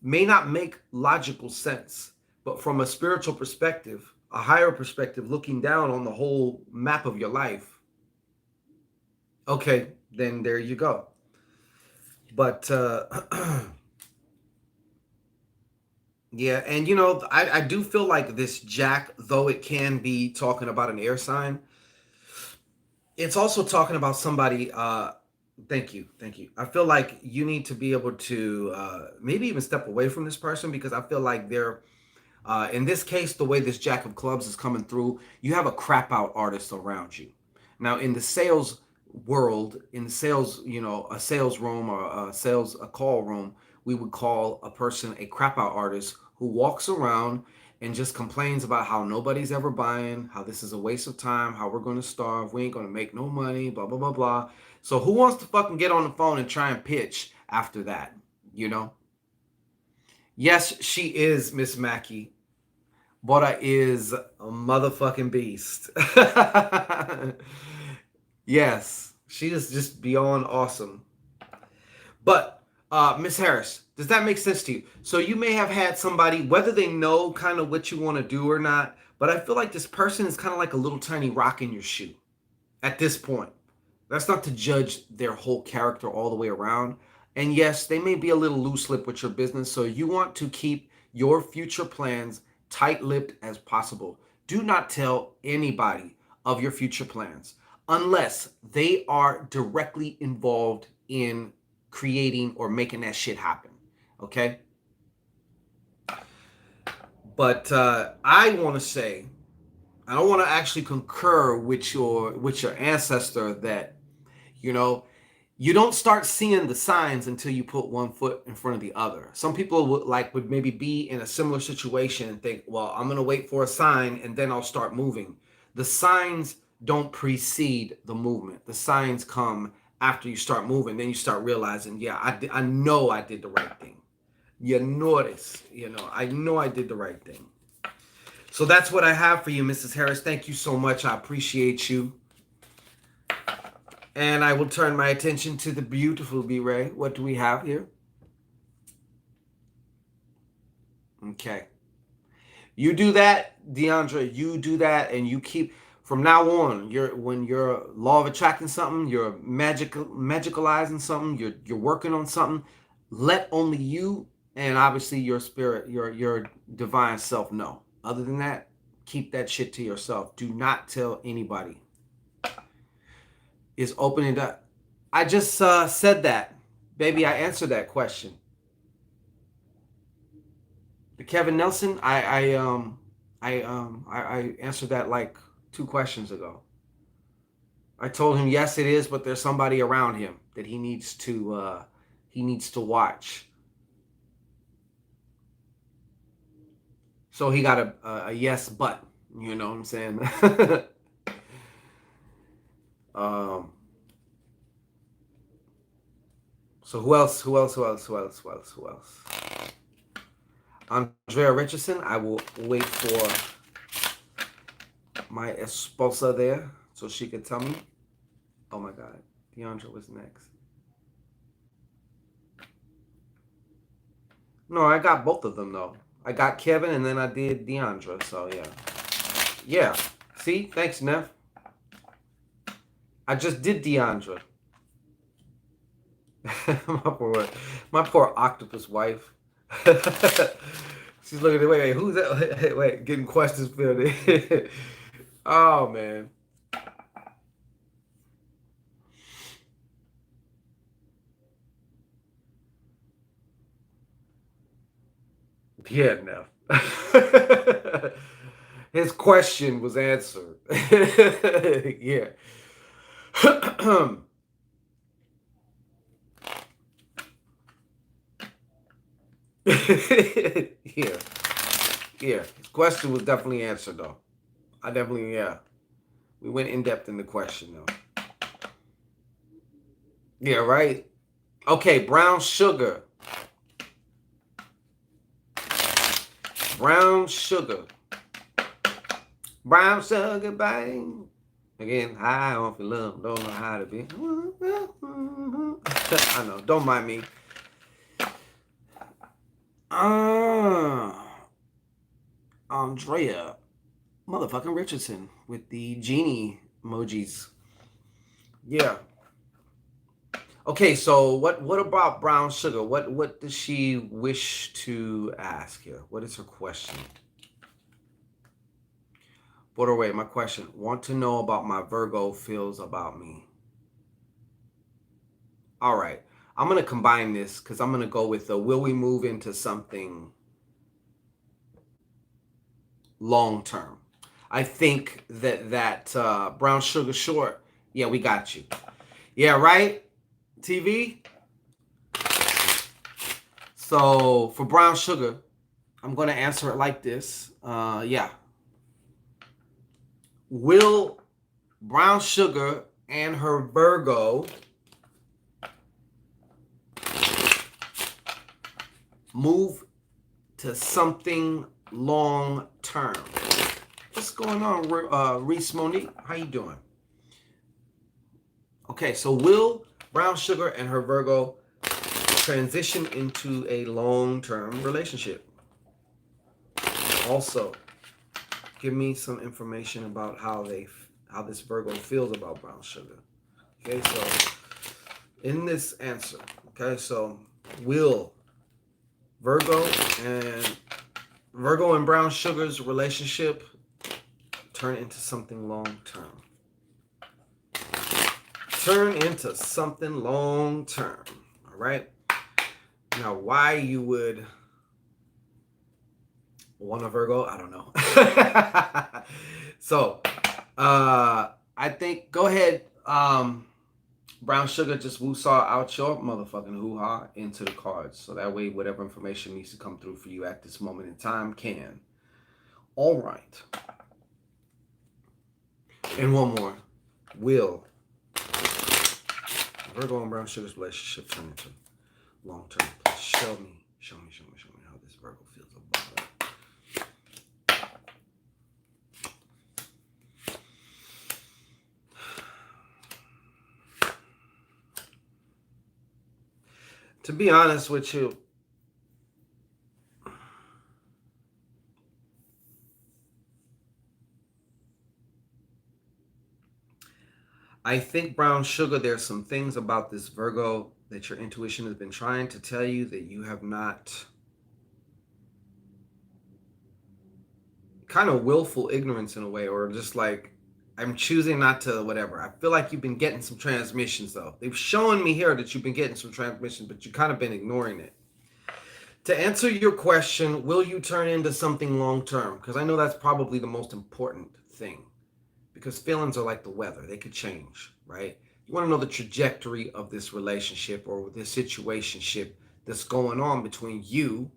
may not make logical sense, but from a spiritual perspective, a higher perspective, looking down on the whole map of your life, okay, then there you go. But yeah, and you know, I do feel like this Jack, though it can be talking about an air sign, it's also talking about somebody. Thank you, thank you. I feel like you need to be able to maybe even step away from this person, because I feel like they're in this case, the way this Jack of Clubs is coming through, you have a crap out artist around you. Now, in the sales world, in the sales, you know, a sales room or a call room, we would call a person a crap out artist who walks around and just complains about how nobody's ever buying, how this is a waste of time, how we're going to starve, we ain't going to make no money, blah, blah, blah, blah. So who wants to fucking get on the phone and try and pitch after that, you know? Yes, she is Miss Mackey. Bora is a motherfucking beast. Yes, she is just beyond awesome. But Miss Harris, does that make sense to you? So you may have had somebody, whether they know kind of what you want to do or not, but I feel like this person is kind of like a little tiny rock in your shoe at this point. That's not to judge their whole character all the way around. And yes, they may be a little loose lipped with your business. So you want to keep your future plans tight lipped as possible. Do not tell anybody of your future plans unless they are directly involved in creating or making that shit happen. Okay? But I want to say, I don't want to actually concur with your ancestor that, you know, you don't start seeing the signs until you put one foot in front of the other. Some people would maybe be in a similar situation and think, well, I'm gonna wait for a sign and then I'll start moving. The signs don't precede the movement. The signs come after you start moving. Then you start realizing, yeah, I know I did the right thing. You notice, you know, I know I did the right thing. So that's what I have for you, Mrs. Harris. Thank you so much. I appreciate you. And I will turn my attention to the beautiful B-Ray. What do we have here? Okay. You do that, Deandra. You do that, and you keep from now on. When you're law of attracting something, you're magicalizing something. You're working on something. Let only you and obviously your spirit, your divine self know. Other than that, keep that shit to yourself. Do not tell anybody. Is opening up. I just said that, baby. I answered that question. The Kevin Nelson, I answered that like 2 questions ago. I told him yes, it is, but there's somebody around him that he needs to watch. So he got a yes, but you know what I'm saying. So who else? Who else? Who else? Who else? Who else? Who else? Andrea Richardson. I will wait for my esposa there so she can tell me. Oh my God, Deandra was next. No, I got both of them though. I got Kevin and then I did Deandra. So yeah, yeah. See, thanks, Neff. I just did Deandra. my poor octopus wife. She's looking at wait, who's that? Wait, getting questions filled in. Oh man. Yeah, no. His question was answered. Yeah. Yeah. Yeah. His question was definitely answered though. I definitely, yeah. We went in depth in the question though. Yeah, right? Okay, brown sugar. Brown sugar. Brown sugar, bang. Again, high off your love. Don't know how to be. I know. Don't mind me. Andrea motherfucking Richardson with the genie emojis. Yeah. Okay, so what about brown sugar? What does she wish to ask here? What is her question? Put away my question. Want to know about my Virgo feels about me. All right. I'm gonna combine this because I'm gonna go with the will we move into something long term. I think that brown sugar short. Yeah, we got you. Yeah, right. TV. So for brown sugar, I'm gonna answer it like this. Yeah. Will brown sugar and her Virgo move to something long term? What's going on, Reese Monique? How you doing? Okay, so will brown sugar and her Virgo transition into a long-term relationship? Also, give me some information about how this Virgo feels about brown sugar. Okay, so in this answer, okay, so will Virgo and brown sugar's relationship turn into something long term? Turn into something long term. All right. Now, why you would want a Virgo, I don't know. So, I think go ahead, brown sugar, just woo-saw out your motherfucking hoo-ha into the cards. So that way, whatever information needs to come through for you at this moment in time can. All right. And one more. Will Virgo and brown sugar's relationship turn into long term? Please show me how this Virgo feels about it. To be honest with you, I think brown sugar, there's some things about this Virgo that your intuition has been trying to tell you that you have not, kind of willful ignorance in a way, or just like, I'm choosing not to, whatever. I feel like you've been getting some transmissions though. They've shown me here that you've been getting some transmissions, but you've kind of been ignoring it. To answer your question, will you turn into something long term? Because I know that's probably the most important thing. Because feelings are like the weather, they could change, right? You want to know the trajectory of this relationship or this situationship that's going on between you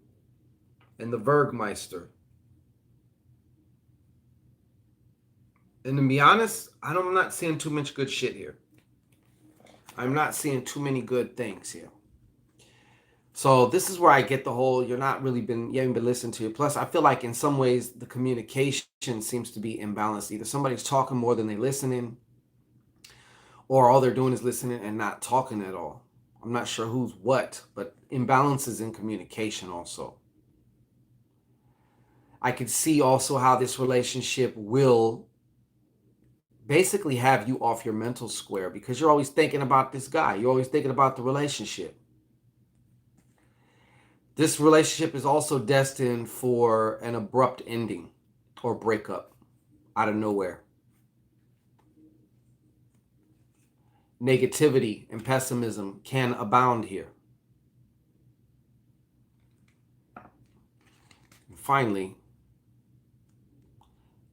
and the Bergmeister. And to be honest, I'm not seeing too much good shit here. I'm not seeing too many good things here. So this is where I get the whole you haven't been listened to. Plus, I feel like in some ways the communication seems to be imbalanced. Either somebody's talking more than they're listening, or all they're doing is listening and not talking at all. I'm not sure who's what, but imbalances in communication also. I could see also how this relationship will basically have you off your mental square because you're always thinking about this guy. You're always thinking about the relationship. This relationship is also destined for an abrupt ending or breakup out of nowhere. Negativity and pessimism can abound here. And finally,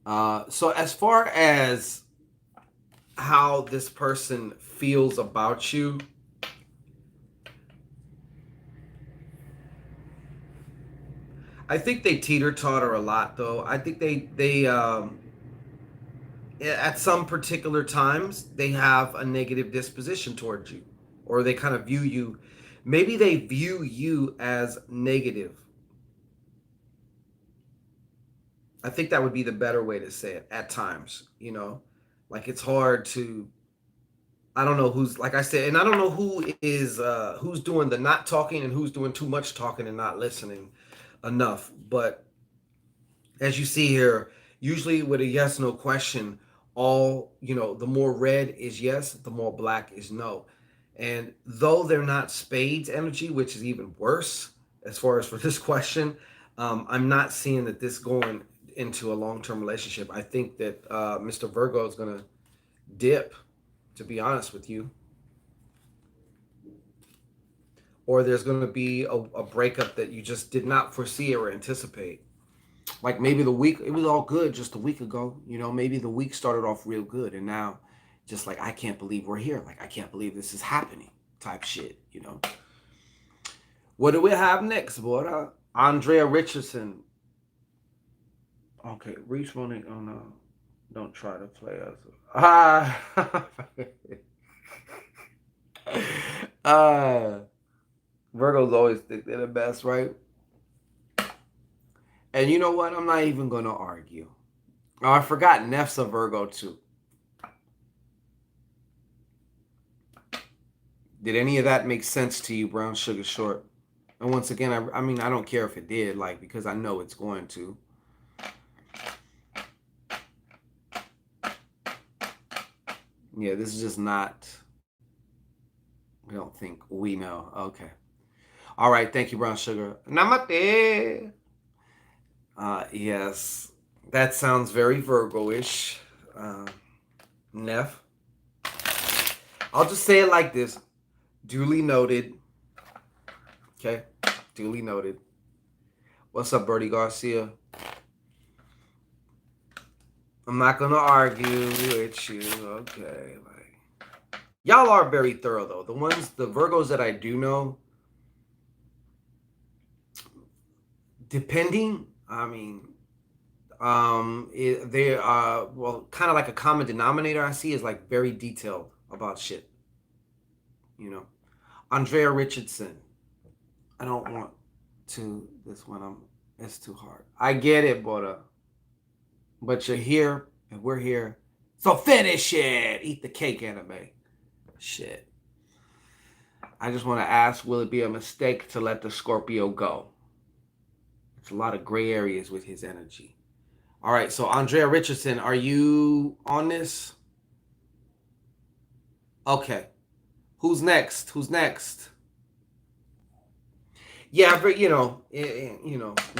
so as far as how this person feels about you. I think they teeter-totter a lot, though. I think they at some particular times they have a negative disposition towards you, or they kind of view you. Maybe they view you as negative. I think that would be the better way to say it at times, like it's hard to, I don't know who's, like I said, and I don't know who's doing the not talking and who's doing too much talking and not listening enough. But as you see here, usually with a yes no question, the more red is yes, the more black is no. And though they're not spades energy, which is even worse as far as for this question, I'm not seeing that this going into a long-term relationship. I think that Mr. Virgo is going to dip, to be honest with you, or there's going to be a breakup that you just did not foresee or anticipate. Like maybe the week, it was all good just a week ago. Maybe the week started off real good, and now just like, I can't believe we're here. Like, I can't believe this is happening type shit. What do we have next, boy? Andrea Richardson. Okay, reach one. Oh no, don't try to play us. uh, Virgos always think they're the best, right? And you know what? I'm not even going to argue. Oh, I forgot Neff's a Virgo too. Did any of that make sense to you, Brown Sugar Short? And once again, I mean, I don't care if it did, like, because I know it's going to. Yeah, this is just not, we don't think we know. Okay. All right. Thank you, Brown Sugar. Namaste. Yes, that sounds very Virgo-ish. Neff. I'll just say it like this. Duly noted. Okay? Duly noted. What's up, Bertie Garcia? I'm not going to argue with you. Okay. Y'all are very thorough, though. The Virgos that I do know, depending, I mean, they are, well, kind of like a common denominator I see is like very detailed about shit. Andrea Richardson. I don't want to, this one, it's too hard. I get it, but you're here and we're here. So finish it. Eat the cake, anime. Shit. I just want to ask, will it be a mistake to let the Scorpio go? It's a lot of gray areas with his energy. All right, so Andrea Richardson, are you on this? Okay. Who's next? Yeah, but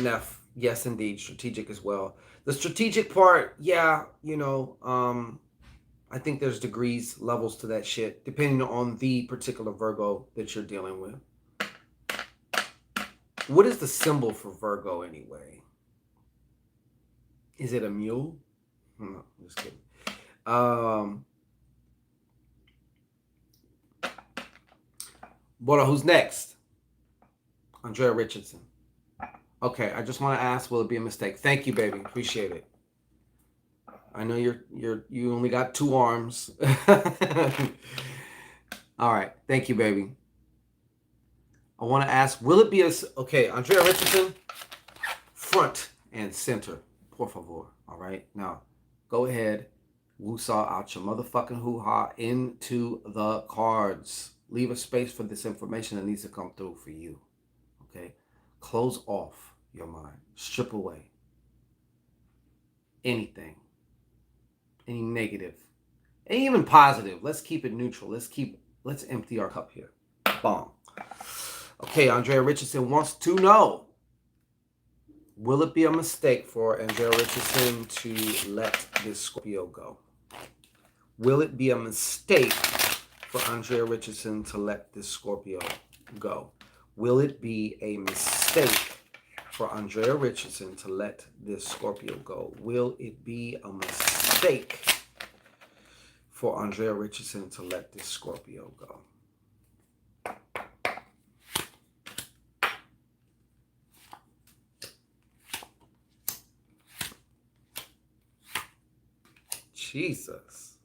Neff, yes, indeed, strategic as well. The strategic part, yeah, I think there's degrees, levels to that shit, depending on the particular Virgo that you're dealing with. What is the symbol for Virgo anyway? Is it a mule? No, just kidding. But who's next? Andrea Richardson. Okay, I just want to ask, will it be a mistake? Thank you, baby. Appreciate it. I know you only got 2 arms. All right, thank you, baby. I want to ask, will it be okay, Andrea Richardson, front and center, por favor. All right, now go ahead, woo-saw out your motherfucking hoo-ha into the cards. Leave a space for this information that needs to come through for you. Okay, close off your mind, strip away anything, any negative, and even positive. Let's keep it neutral. Let's empty our cup here. Bomb. Okay, Andrea Richardson wants to know, will it be a mistake for Andrea Richardson to let this Scorpio go? Will it be a mistake for Andrea Richardson to let this Scorpio go? Will it be a mistake for Andrea Richardson to let this Scorpio go? Will it be a mistake for Andrea Richardson to let this Scorpio go? Jesus.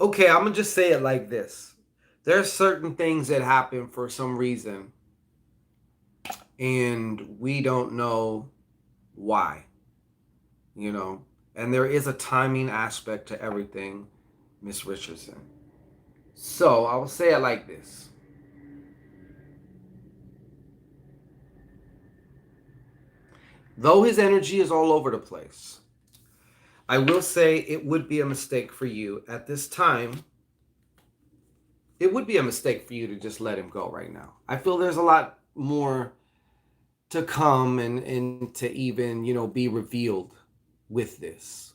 Okay, I'm going to just say it like this. There's certain things that happen for some reason, and we don't know why, you know? And there is a timing aspect to everything, Miss Richardson. So I will say it like this. Though his energy is all over the place, I will say it would be a mistake for you at this time. It would be a mistake for you to just let him go right now. I feel there's a lot more to come and to even, you know, be revealed with this.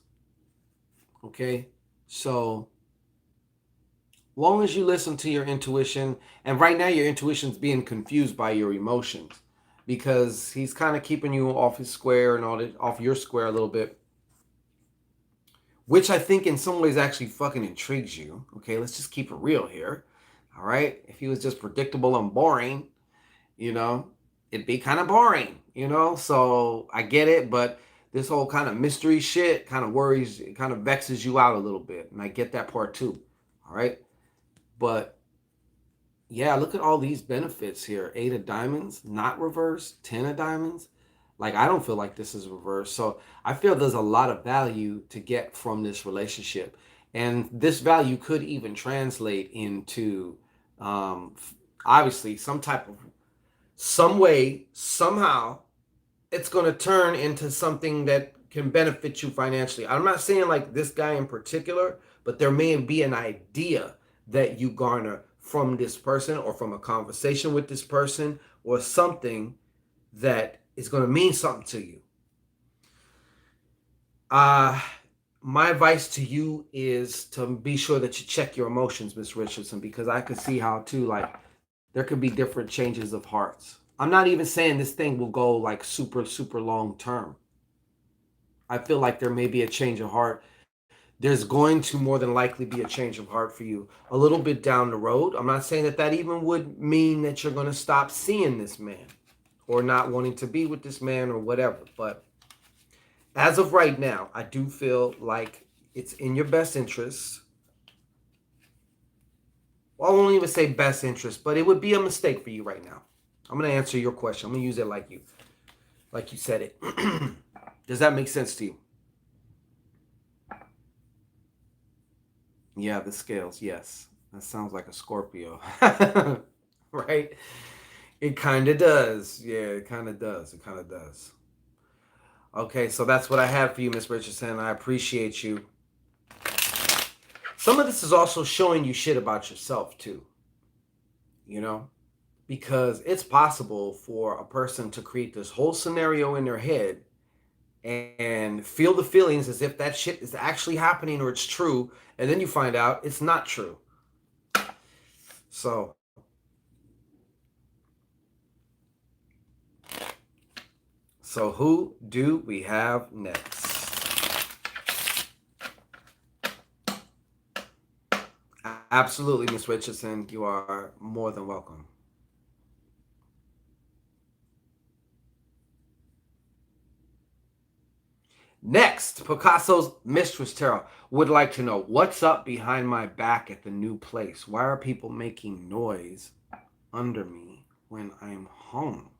Okay? So, long as you listen to your intuition, and right now your intuition's being confused by your emotions because he's kind of keeping you off his square and all that, off your square a little bit, which I think in some ways actually fucking intrigues you. Okay, let's just keep it real here. All right? If he was just predictable and boring, you know, it'd be kind of boring, you know? So I get it, but this whole kind of mystery shit kind of worries, it kind of vexes you out a little bit. And I get that part too. All right? But yeah, look at all these benefits here. 8 of diamonds, not reversed. 10 of diamonds. Like, I don't feel like this is reversed. So I feel there's a lot of value to get from this relationship. And this value could even translate into, obviously, some way, somehow, it's going to turn into something that can benefit you financially. I'm not saying like this guy in particular, but there may be an idea that you garner from this person or from a conversation with this person or something that is going to mean something to you. My advice to you is to be sure that you check your emotions, Miss Richardson, because I could see how too, like, there could be different changes of hearts. I'm not even saying this thing will go like super, super long term. I feel like there may be a change of heart. There's going to more than likely be a change of heart for you a little bit down the road. I'm not saying that that even would mean that you're going to stop seeing this man or not wanting to be with this man or whatever. But as of right now, I do feel like it's in your best interest. Well, I won't even say best interest, but it would be a mistake for you right now. I'm going to answer your question. I'm going to use it like you said it. Does that make sense to you? Yeah, the scales, yes. That sounds like a Scorpio. Right? It kind of does. Yeah, it kind of does. It kind of does. Okay, so that's what I have for you, Miss Richardson. I appreciate you. Some of this is also showing you shit about yourself, too. You know? Because it's possible for a person to create this whole scenario in their head and feel the feelings as if that shit is actually happening or it's true, and then you find out it's not true. So who do we have next? Absolutely, Miss Richardson, you are more than welcome. Next, Picasso's Mistress Tarot would like to know what's up behind my back at the new place. Why are people making noise under me when I'm home?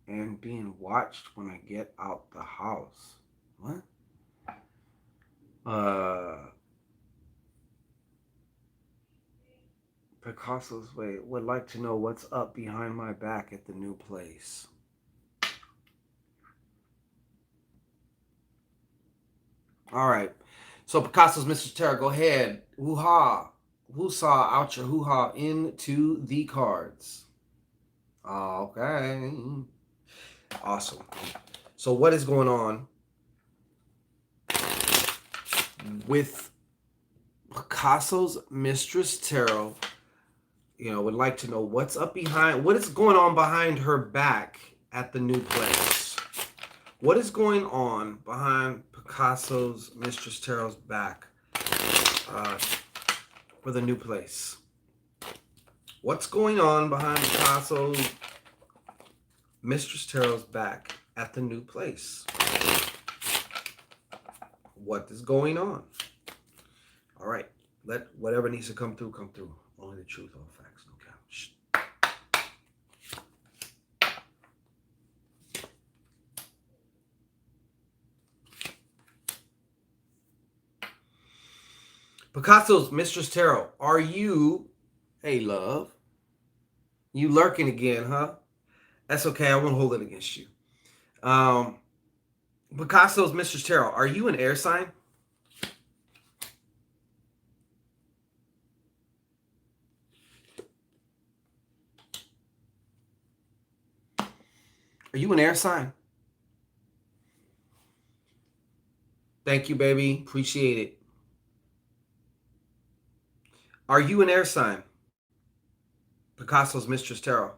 And being watched when I get out the house. What? Picasso's would like to know what's up behind my back at the new place. All right. So Picasso's Mr. Tarot, go ahead. Hoo-ha. Woo-saw out your hoo-ha into the cards. Okay. Awesome. So what is going on with Picasso's Mistress Tarot? You know, would like to know what's up behind, what is going on behind her back at the new place. What is going on behind Picasso's Mistress Tarot's back uh, for the new place? What's going on behind Picasso's Mistress Tarot's back at the new place? What is going on? All right. Let whatever needs to come through, come through. Only the truth, all facts, no cap. Shh. Picasso's Mistress Tarot, are you, hey love, you lurking again, huh? That's okay. I won't hold it against you. Um, Picasso's Mistress Tarot, are you an air sign? Are you an air sign? Thank you, baby. Appreciate it. Are you an air sign? Picasso's Mistress Tarot.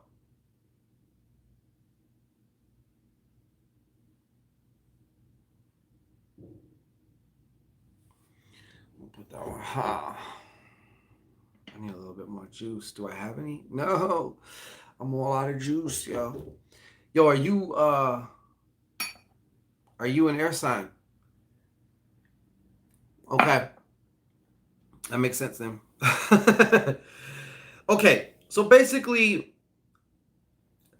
I'll put that one. Ha. I need a little bit more juice. Do I have any? No. I'm all out of juice, yo. Yo, are you an air sign? Okay. That makes sense then. Okay. So basically,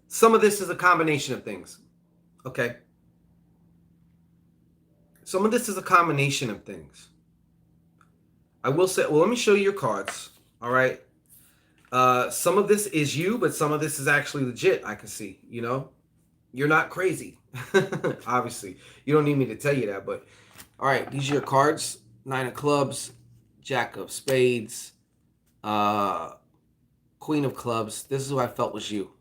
some of this is a combination of things. Okay. Some of this is a combination of things. I will say, well, let me show you your cards. All right. Some of this is you, but some of this is actually legit. I can see, you're not crazy. Obviously, you don't need me to tell you that, but all right, these are your cards. 9 of clubs, Jack of spades, Queen of clubs. This is who I felt was you.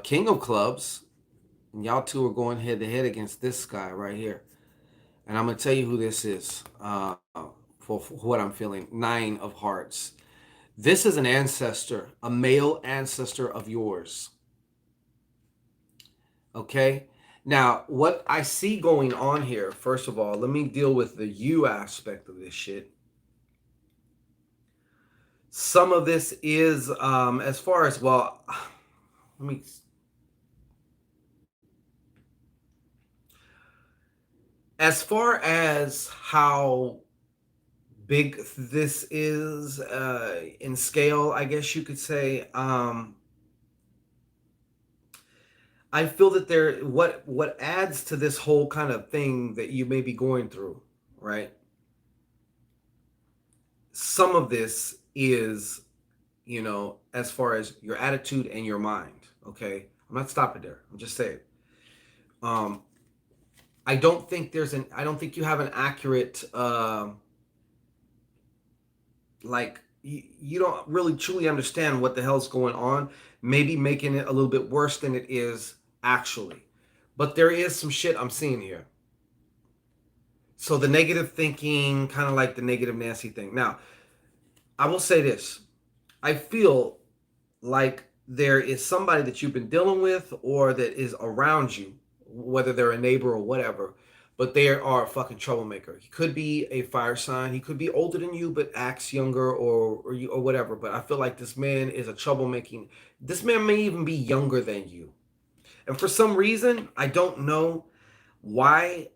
King of clubs, and y'all two are going head to head against this guy right here. And I'm going to tell you who this is for what I'm feeling. 9 of hearts. This is an ancestor, a male ancestor of yours. Okay? Now, what I see going on here, first of all, let me deal with the you aspect of this shit. Some of this is, as far as, well, let me... As far as how big this is in scale, I guess you could say, I feel that what adds to this whole kind of thing that you may be going through, right? Some of this is, as far as your attitude and your mind, okay? I'm not stopping there. I'm just saying. I don't think you have an accurate, you don't really truly understand what the hell's going on, maybe making it a little bit worse than it is actually. But there is some shit I'm seeing here. So the negative thinking, kind of like the negative Nancy thing. Now, I will say this. I feel like there is somebody that you've been dealing with or that is around you, whether they're a neighbor or whatever, but they are a fucking troublemaker. He could be a fire sign. He could be older than you, but acts younger or whatever. But I feel like this man is a troublemaking. This man may even be younger than you. And for some reason, I don't know why,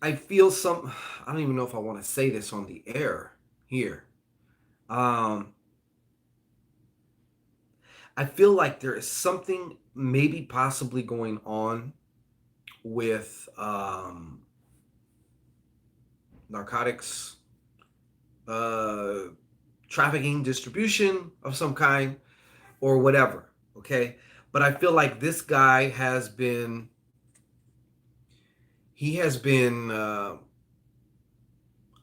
I feel I don't even know if I want to say this on the air here. I feel like there is something maybe possibly going on with narcotics, trafficking, distribution of some kind, or whatever, okay? But I feel like this guy has been,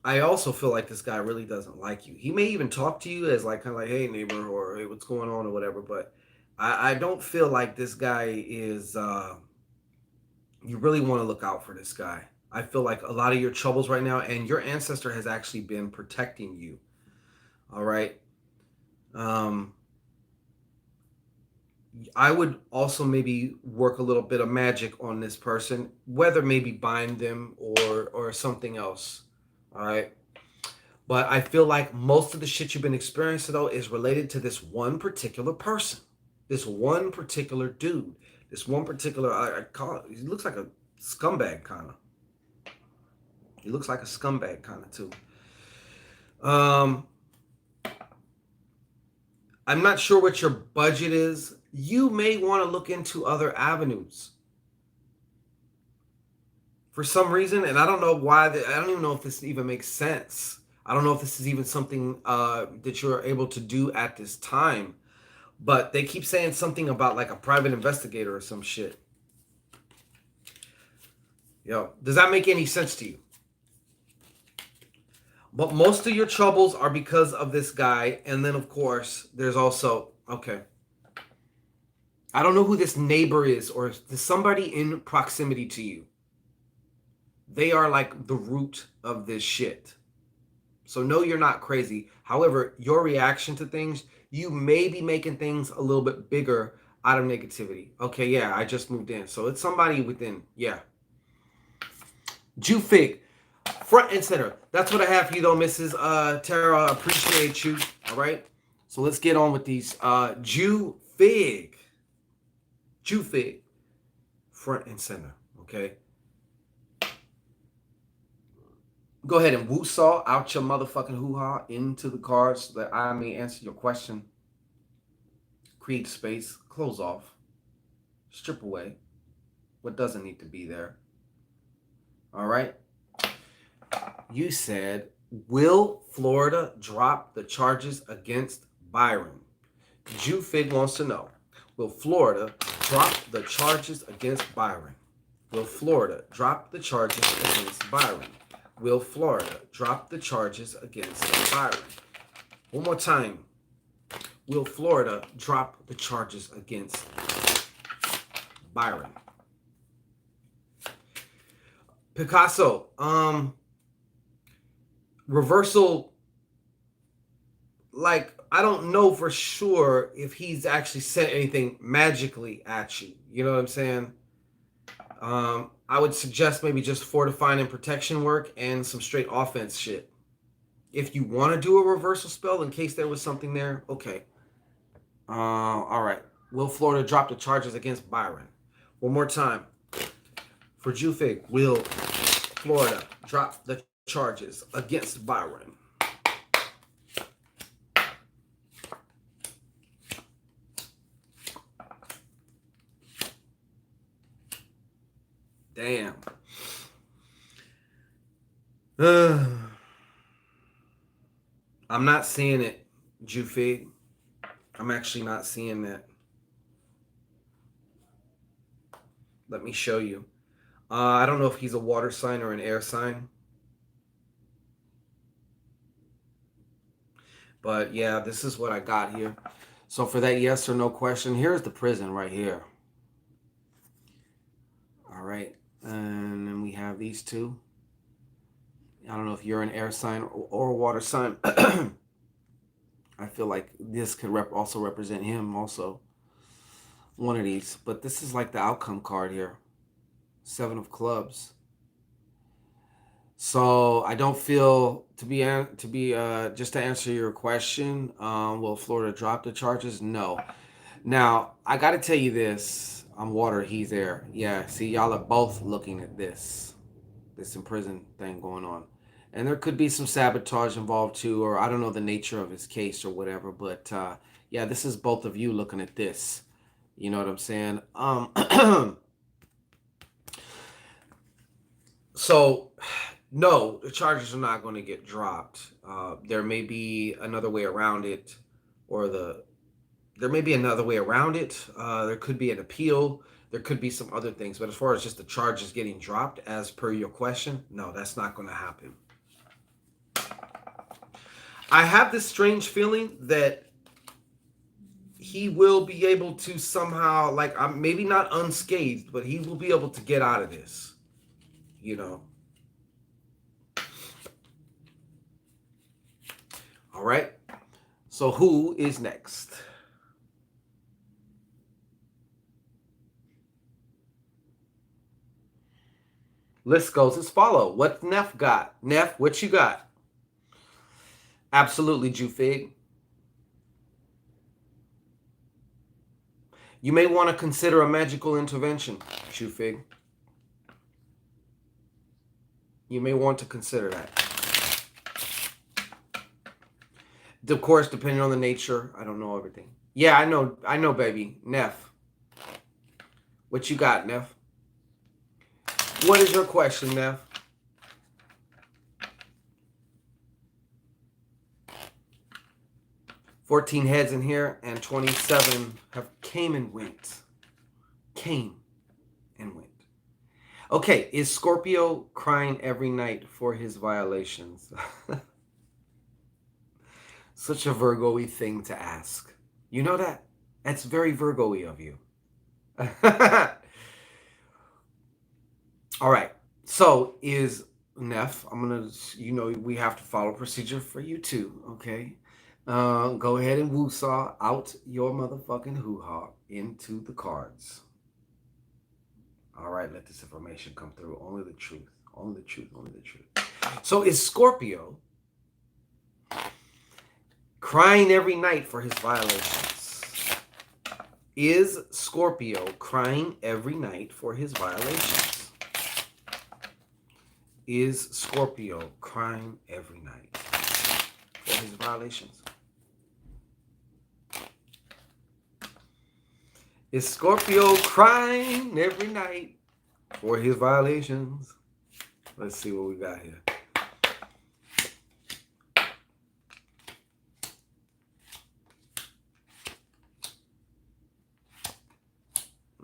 I also feel like this guy really doesn't like you. He may even talk to you as like, kind of like, hey neighbor, or hey, what's going on or whatever, but I don't feel like this guy is, you really want to look out for this guy. I feel like a lot of your troubles right now, and your ancestor has actually been protecting you. All right. I would also maybe work a little bit of magic on this person, whether maybe bind them or something else. All right. But I feel like most of the shit you've been experiencing though is related to this one particular person, this one particular dude, this one particular. I call it. He looks like a scumbag kind of. He looks like a scumbag kind of too. Um, I'm not sure what your budget is. You may want to look into other avenues for some reason, and I don't know why. I don't even know if this even makes sense. I don't know if this is even something that you're able to do at this time. But they keep saying something about like a private investigator or some shit. Yo, does that make any sense to you? But most of your troubles are because of this guy, and then of course there's also okay. I don't know who this neighbor is, or there's somebody in proximity to you. They are like the root of this shit. So no, you're not crazy. However, your reaction to things, you may be making things a little bit bigger out of negativity. Okay, yeah, I just moved in. So it's somebody within. Yeah. Jufig, front and center. That's what I have for you though, Mrs. Tara. Appreciate you. All right. So let's get on with these. Jufig. Jufig. Front and center. Okay. Go ahead and woo-saw out your motherfucking hoo-ha into the cards so that I may answer your question. Create space, close off, strip away what doesn't need to be there. All right. You said, will Florida drop the charges against Byron? Jufig wants to know, will Florida drop the charges against Byron? Will Florida drop the charges against Byron? Will Florida drop the charges against Byron? One more time. Will Florida drop the charges against Byron? Picasso, reversal, like, I don't know for sure if he's actually sent anything magically at you. You know what I'm saying? I would suggest maybe just fortifying and protection work and some straight offense shit. If you want to do a reversal spell in case there was something there, okay. All right. Will Florida drop the charges against Byron? One more time. For Jufig, will Florida drop the charges against Byron? Damn. I'm not seeing it, Jufig. I'm actually not seeing that. Let me show you. I don't know if he's a water sign or an air sign. But yeah, this is what I got here. So for that yes or no question, here's the prison right here. All right. And then we have these two. I don't know if you're an air sign or a water sign. I feel like this could also represent him also. One of these. But this is like the outcome card here. 7 of clubs. So I don't feel just to answer your question, will Florida drop the charges? No. Now, I got to tell you this. I'm water, he's air. Yeah, see, y'all are both looking at this imprisoned thing going on. And there could be some sabotage involved too, or I don't know the nature of his case or whatever. But yeah, this is both of you looking at this. You know what I'm saying? So, no, the charges are not going to get dropped. There may be another way around it, or there may be another way around it. There could be an appeal. There could be some other things. But as far as just the charges getting dropped, as per your question, no, that's not going to happen. I have this strange feeling that he will be able to somehow, like, maybe not unscathed, but he will be able to get out of this. You know. All right. So who is next? List goes as follow. What Neff got? Neff, what you got? Absolutely, Jufig. You may want to consider a magical intervention, Jufig. You may want to consider that. Of course, depending on the nature, I don't know everything. Yeah, I know, baby. Neff. What you got, Neff? What is your question, Neff? 14 heads in here, and 27 have came and went. Came and went. Okay, is Scorpio crying every night for his violations? Such a Virgo-y thing to ask. You know that? That's very Virgo-y of you. All right. So is Neff, I'm going to, we have to follow procedure for you too, okay? Go ahead and woo-saw out your motherfucking hoo-ha into the cards. All right, let this information come through. Only the truth. Only the truth. Only the truth. So is Scorpio crying every night for his violations? Is Scorpio crying every night for his violations? Is Scorpio crying every night for his violations? Is Scorpio crying every night for his violations? Let's see what we got here.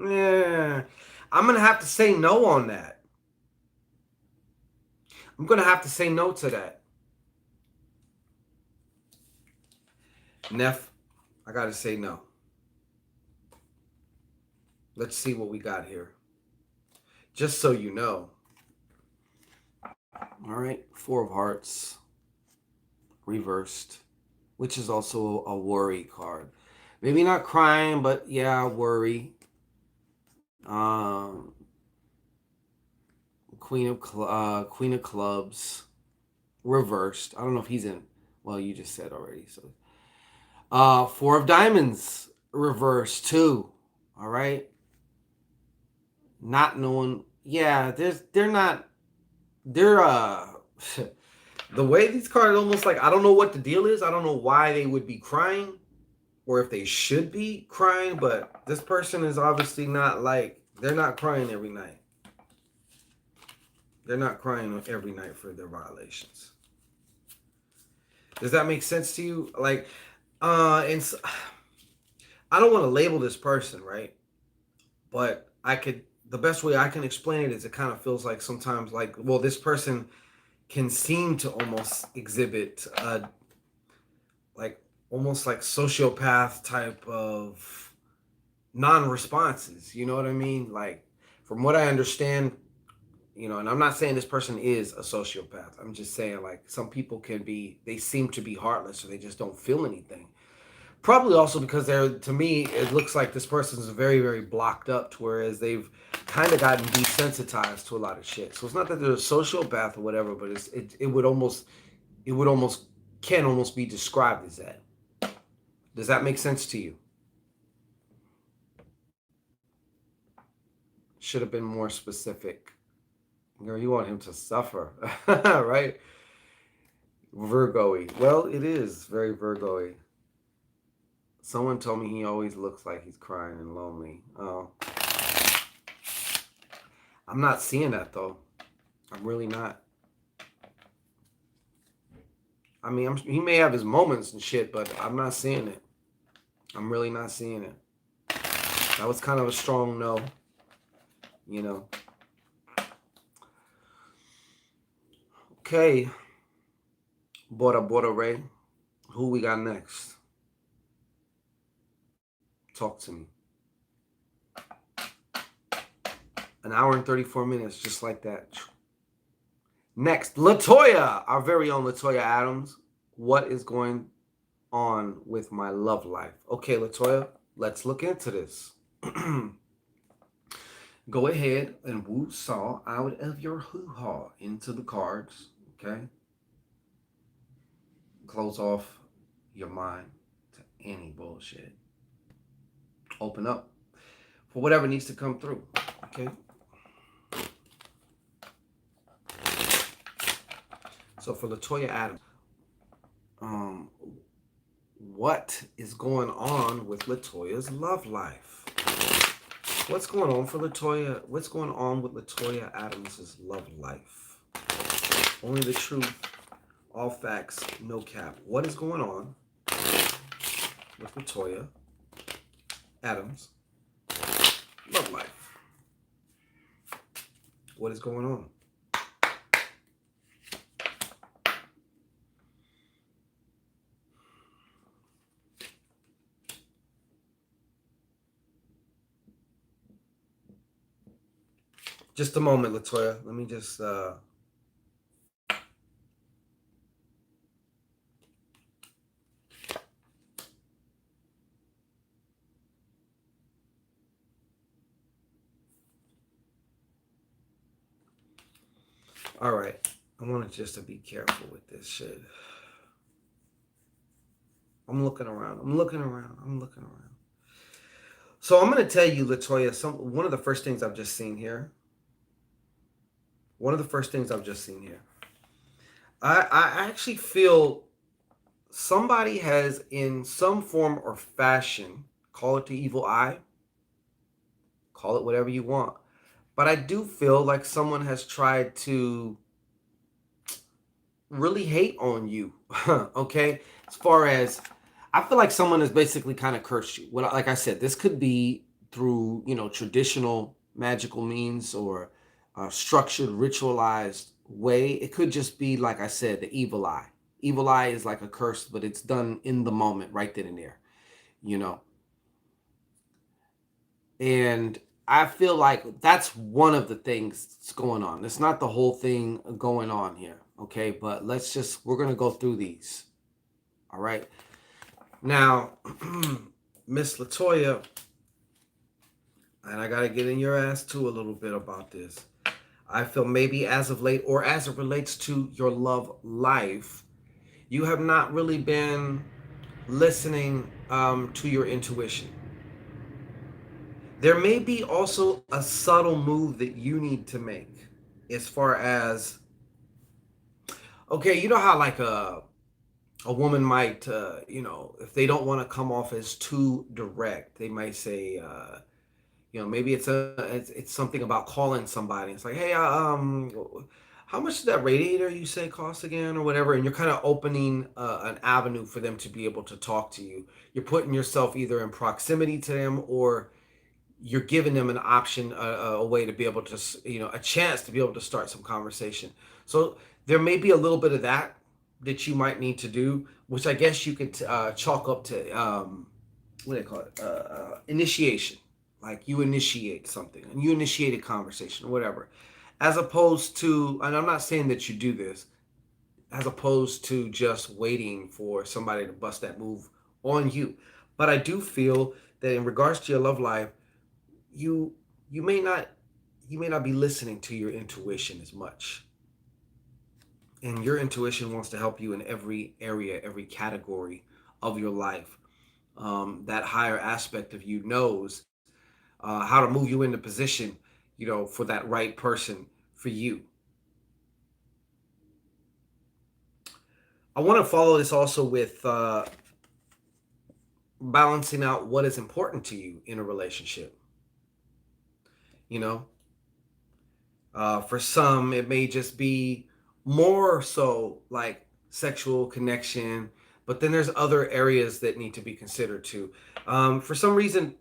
Yeah, I'm going to have to say no on that. I'm going to have to say no to that. Neff, I got to say no. Let's see what we got here. Just so you know. All right, 4 of Hearts. Reversed. Which is also a worry card. Maybe not crying, but yeah, worry. Queen of Clubs. Reversed. I don't know if he's in. Well, you just said already. So 4 of Diamonds. Reversed too. All right. Not knowing, yeah, they're not, the way these cards almost like, I don't know what the deal is. I don't know why they would be crying or if they should be crying, but this person is obviously not like, they're not crying every night. They're not crying every night for their violations. Does that make sense to you? Like, and so, I don't want to label this person, right? But the best way I can explain it is it kind of feels like sometimes like, well, this person can seem to almost exhibit like almost like sociopath type of non-responses. You know what I mean? Like from what I understand, and I'm not saying this person is a sociopath. I'm just saying like some people they seem to be heartless or they just don't feel anything. Probably also because to me, it looks like this person's very, very blocked up to whereas they've kind of gotten desensitized to a lot of shit. So it's not that they're a sociopath or whatever, but it would almost can almost be described as that. Does that make sense to you? Should have been more specific. Girl, you want him to suffer, right? Virgo-y. Well, it is very Virgo-y. Someone told me he always looks like he's crying and lonely. Oh. I'm not seeing that, though. I'm really not. I mean, he may have his moments and shit, but I'm not seeing it. I'm really not seeing it. That was kind of a strong no. Okay. Bora Ray. Who we got next? Talk to me. An hour and 34 minutes, just like that. Next, Latoya, our very own Latoya Adams. What is going on with my love life? Okay, Latoya, let's look into this. Go ahead and woo saw out of your hoo-ha into the cards. Okay? Close off your mind to any bullshit. Open up for whatever needs to come through. Okay? So for Latoya Adams, um, what is going on with Latoya's love life? What's going on for Latoya? What's going on with Latoya Adams's love life? Only the truth, all facts, no cap. What is going on with Latoya Adams' love life? What is going on? Just a moment, Latoya. Let me just all right. I wanted just to be careful with this shit. I'm looking around. I'm looking around. I'm looking around. So I'm gonna tell you, Latoya, one of the first things I've just seen here. One of the first things I've just seen here. I actually feel somebody has, in some form or fashion, call it the evil eye, call it whatever you want. But I do feel like someone has tried to really hate on you. Okay? As far as I feel like someone has basically kind of cursed you. Well, like I said, this could be through, traditional magical means or structured, ritualized way. It could just be, like I said, the evil eye. Evil eye is like a curse, but it's done in the moment, right then and there, you know. And I feel like that's one of the things that's going on. It's not the whole thing going on here, okay? But we're going to go through these, all right? Now, Miss Latoya, and I got to get in your ass too a little bit about this. I feel maybe as of late, or as it relates to your love life, you have not really been listening to your intuition. There may be also a subtle move that you need to make as far as, okay, you know how like a woman might, if they don't want to come off as too direct, they might say, maybe it's something about calling somebody. It's like, hey, how much did that radiator you say cost again, or whatever? And you're kind of opening an avenue for them to be able to talk to you. You're putting yourself either in proximity to them, or you're giving them an option, a way to be able to, a chance to be able to start some conversation. So there may be a little bit of that you might need to do, which I guess you could chalk up to, what do they call it? Initiation. Like you initiate something and you initiate a conversation or whatever. As opposed to, and I'm not saying that you do this, as opposed to just waiting for somebody to bust that move on you. But I do feel that in regards to your love life, you you may not be listening to your intuition as much. And your intuition wants to help you in every area, every category of your life. That higher aspect of you knows how to move you into position, for that right person for you. I want to follow this also with balancing out what is important to you in a relationship. You know, for some, it may just be more so like sexual connection, but then there's other areas that need to be considered too. For some reason,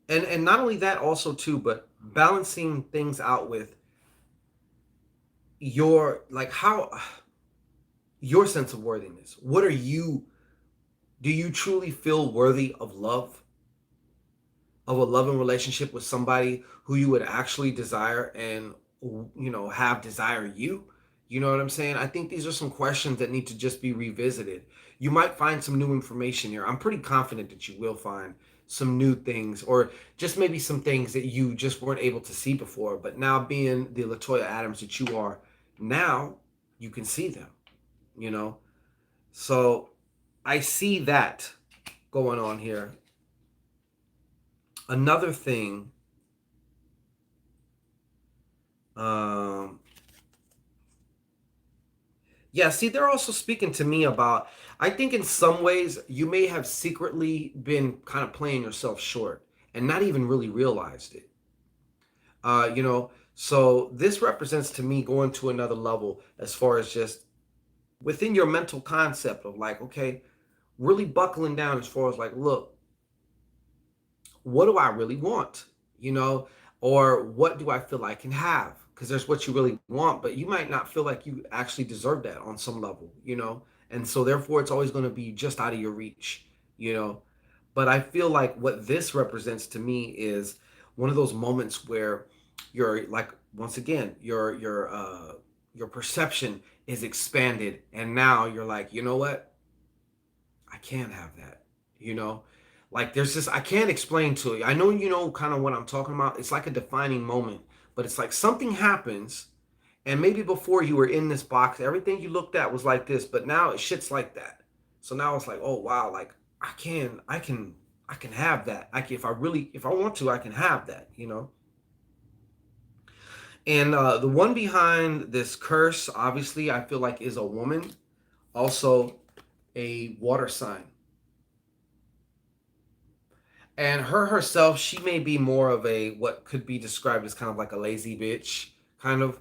and not only that, also too, but balancing things out with your like how your sense of worthiness. What are you? Do you truly feel worthy of love? Of a loving relationship with somebody who you would actually desire and have desire you? You know what I'm saying? I think these are some questions that need to just be revisited. You might find some new information here. I'm pretty confident that you will find some new things, or just maybe some things that you just weren't able to see before. But now, being the Latoya Adams that you are now, you can see them, you know? So I see that going on here. Another thing, um, yeah, see, they're also speaking to me about, I think in some ways you may have secretly been kind of playing yourself short and not even really realized it. You know, so this represents to me going to another level as far as just within your mental concept of like, okay, really buckling down as far as like, look, what do I really want? You know, or what do I feel I can have? Because there's what you really want, but you might not feel like you actually deserve that on some level, you know? And so therefore it's always going to be just out of your reach, you know? But I feel like what this represents to me is one of those moments where you're like, once again, your perception is expanded, and now you're like, you know what? I can have that, you know? Like there's this, I can't explain to you. I know you know kind of what I'm talking about. It's like a defining moment, but it's like something happens, and maybe before you were in this box, everything you looked at was like this, but now it shit's like that. So now it's like, oh wow, like I can have that. I can, if I want to, I can have that, you know? And the one behind this curse, obviously, I feel like is a woman, also a water sign. And her herself, she may be more of a what could be described as kind of like a lazy bitch, kind of.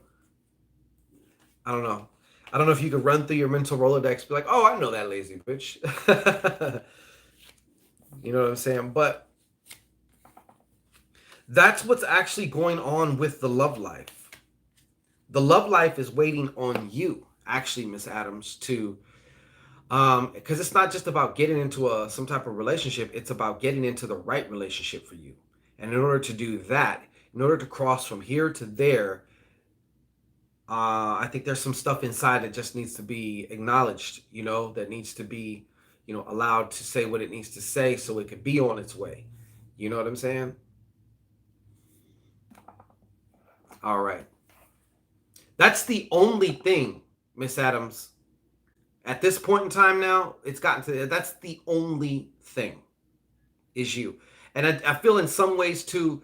I don't know. I don't know if you could run through your mental Rolodex, be like, oh, I know that lazy bitch. You know what I'm saying? But that's what's actually going on with the love life. The love life is waiting on you, actually, Miss Adams, to because it's not just about getting into some type of relationship, it's about getting into the right relationship for you. And in order to do that, in order to cross from here to there, I think there's some stuff inside that just needs to be acknowledged, you know, that needs to be, you know, allowed to say what it needs to say so it could be on its way. You know what I'm saying? All right. That's the only thing, Miss Adams. At this point in time now, it's gotten to that's the only thing is you. And I feel in some ways too,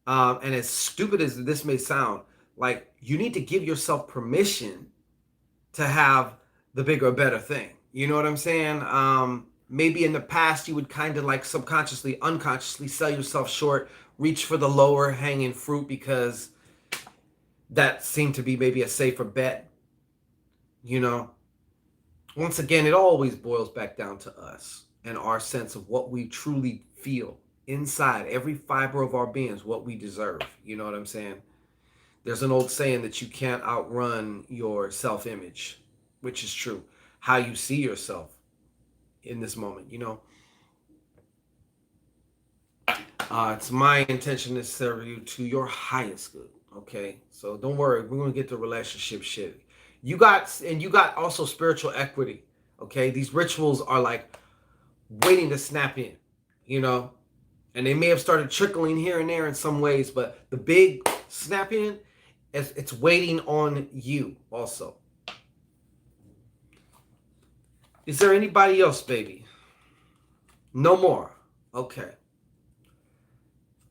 and as stupid as this may sound, like you need to give yourself permission to have the bigger, better thing. You know what I'm saying? Maybe in the past you would kind of like subconsciously, unconsciously sell yourself short, reach for the lower hanging fruit because that seemed to be maybe a safer bet. You know, once again, it always boils back down to us and our sense of what we truly feel inside every fiber of our beings, what we deserve. You know what I'm saying? There's an old saying that you can't outrun your self image, which is true. How you see yourself in this moment, you know. It's my intention to serve you to your highest good. Okay, so don't worry, we're gonna get the relationship shit. You got also spiritual equity. Okay, these rituals are like waiting to snap in, you know, and they may have started trickling here and there in some ways, but the big snap in, it's waiting on you also. Is there anybody else, baby? No more. Okay.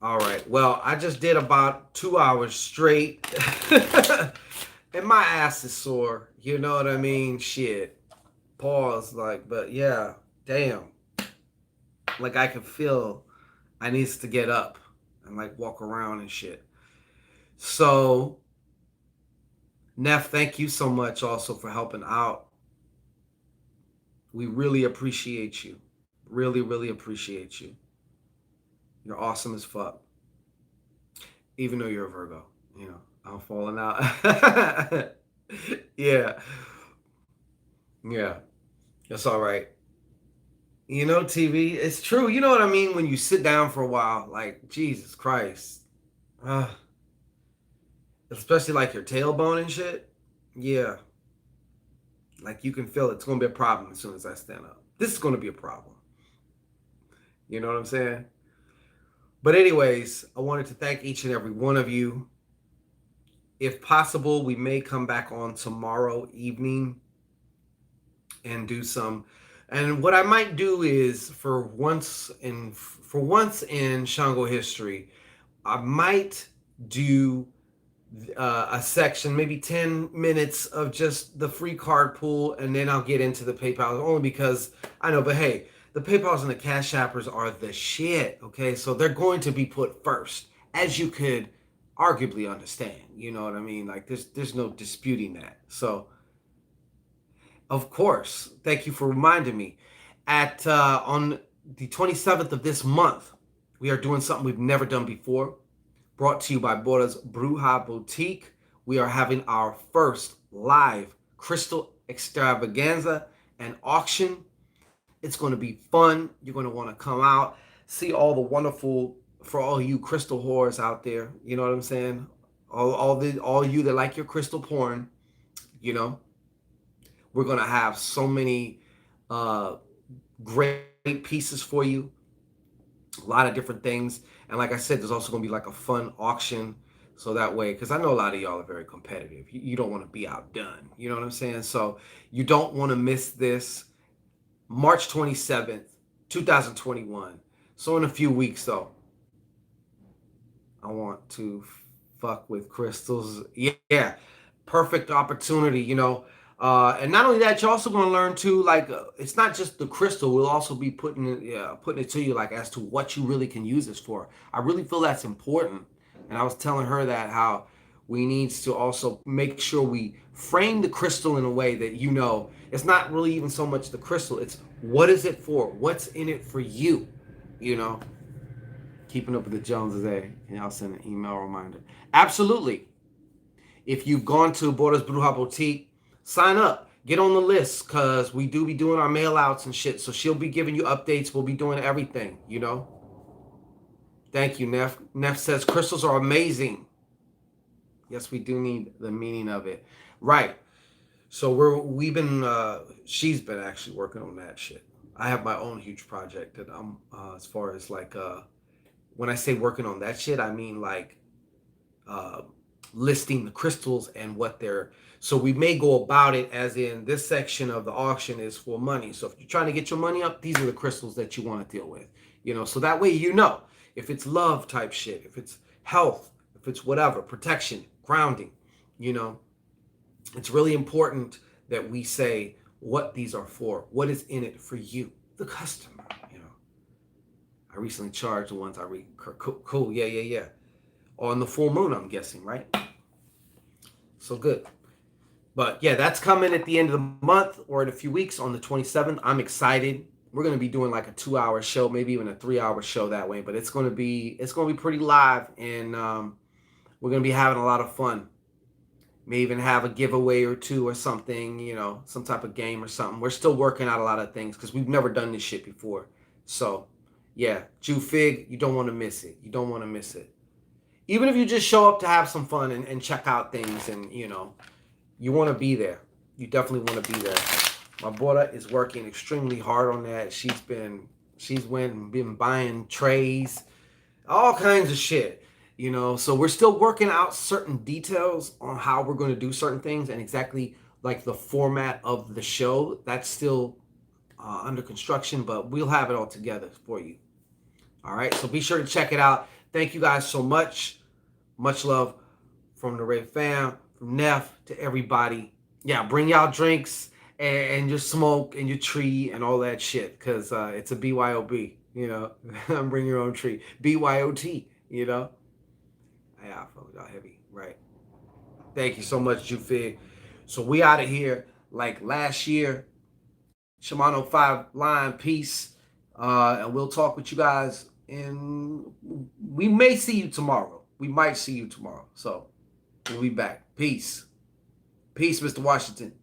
All right. Well, I just did about 2 hours straight. And my ass is sore. You know what I mean? Shit. Pause. Like, but yeah, damn. Like I can feel I needs to get up and like walk around and shit. So, Neff, thank you so much also for helping out. We really appreciate you. Really, really appreciate you. You're awesome as fuck. Even though you're a Virgo, you know, I'm falling out. Yeah, yeah, that's all right. You know, TV, it's true. You know what I mean? When you sit down for a while, like, Jesus Christ. Uh, Especially like your tailbone and shit. Yeah, like you can feel it. It's going to be a problem as soon as I stand up. this is going to be a problem. You know what I'm saying? But anyways, I wanted to thank each and every one of you. If possible, we may come back on tomorrow evening and do some. And what I might do is for once in Shango history, I might do a section, maybe 10 minutes of just the free card pool, and then I'll get into the PayPal, only because I know, but hey, the PayPals and the Cash Appers are the shit, okay? So they're going to be put first, as you could arguably understand, you know what I mean? Like, there's no disputing that. So, of course, thank you for reminding me. On the 27th of this month, we are doing something we've never done before. Brought to you by Pullz Bruja Boutique. We are having our first live crystal extravaganza and auction. It's going to be fun. You're going to want to come out, see all the wonderful, for all you crystal whores out there. You know what I'm saying? All you that like your crystal porn. You know, we're going to have so many great pieces for you. A lot of different things. And like I said, there's also going to be like a fun auction. So that way, because I know a lot of y'all are very competitive. You don't want to be outdone. You know what I'm saying? So you don't want to miss this. March 27th, 2021. So in a few weeks, though, I want to fuck with crystals. Yeah, perfect opportunity, you know. And not only that, you're also going to learn too, like, it's not just the crystal. We'll also be putting it to you, like, as to what you really can use this for. I really feel that's important. And I was telling her that how we need to also make sure we frame the crystal in a way that, you know, it's not really even so much the crystal. It's what is it for? What's in it for you? You know, keeping up with the Joneses, eh? Can y'all send an email reminder? Absolutely. If you've gone to Pullz Bruja Boutique, sign up. Get on the list, because we do be doing our mail outs and shit. So she'll be giving you updates. We'll be doing everything, you know. Thank you, Neff. Neff says crystals are amazing. Yes, we do need the meaning of it. Right. So she's been actually working on that shit. I have my own huge project that I'm, as far as like, when I say working on that shit, I mean like, listing the crystals and what they're, so we may go about it as in this section of the auction is for money. So if you're trying to get your money up, these are the crystals that you want to deal with, you know, so that way, you know, if it's love type shit, if it's health, if it's whatever, protection, grounding, you know, it's really important that we say what these are for, what is in it for you, the customer, you know. I recently charged the ones I read. Cool. Yeah. On the full moon, I'm guessing, right? So good. But yeah, that's coming at the end of the month or in a few weeks on the 27th. I'm excited. We're going to be doing like a 2-hour show, maybe even a 3-hour show that way. But it's going to be pretty live, and we're going to be having a lot of fun. May even have a giveaway or two or something, you know, some type of game or something. We're still working out a lot of things because we've never done this shit before. So yeah, Jew Fig, you don't want to miss it. You don't want to miss it. Even if you just show up to have some fun and check out things, and, you know, you want to be there. You definitely want to be there. My daughter is working extremely hard on that. She's been buying trays, all kinds of shit, you know. So we're still working out certain details on how we're going to do certain things, and exactly like the format of the show. That's still under construction, but we'll have it all together for you. All right, so be sure to check it out. Thank you guys so much. Much love from the Red Fam, from Neff to everybody. Yeah, bring y'all drinks and your smoke and your tree and all that shit, because it's a BYOB, you know. Bring your own tree. BYOT, you know. Yeah, I felt y'all heavy, right? Thank you so much, Jufig. So we out of here like last year. Shimano 5 line, peace. And we'll talk with you guys we may see you tomorrow. We might see you tomorrow. So we'll be back. Peace. Peace, Mr. Washington.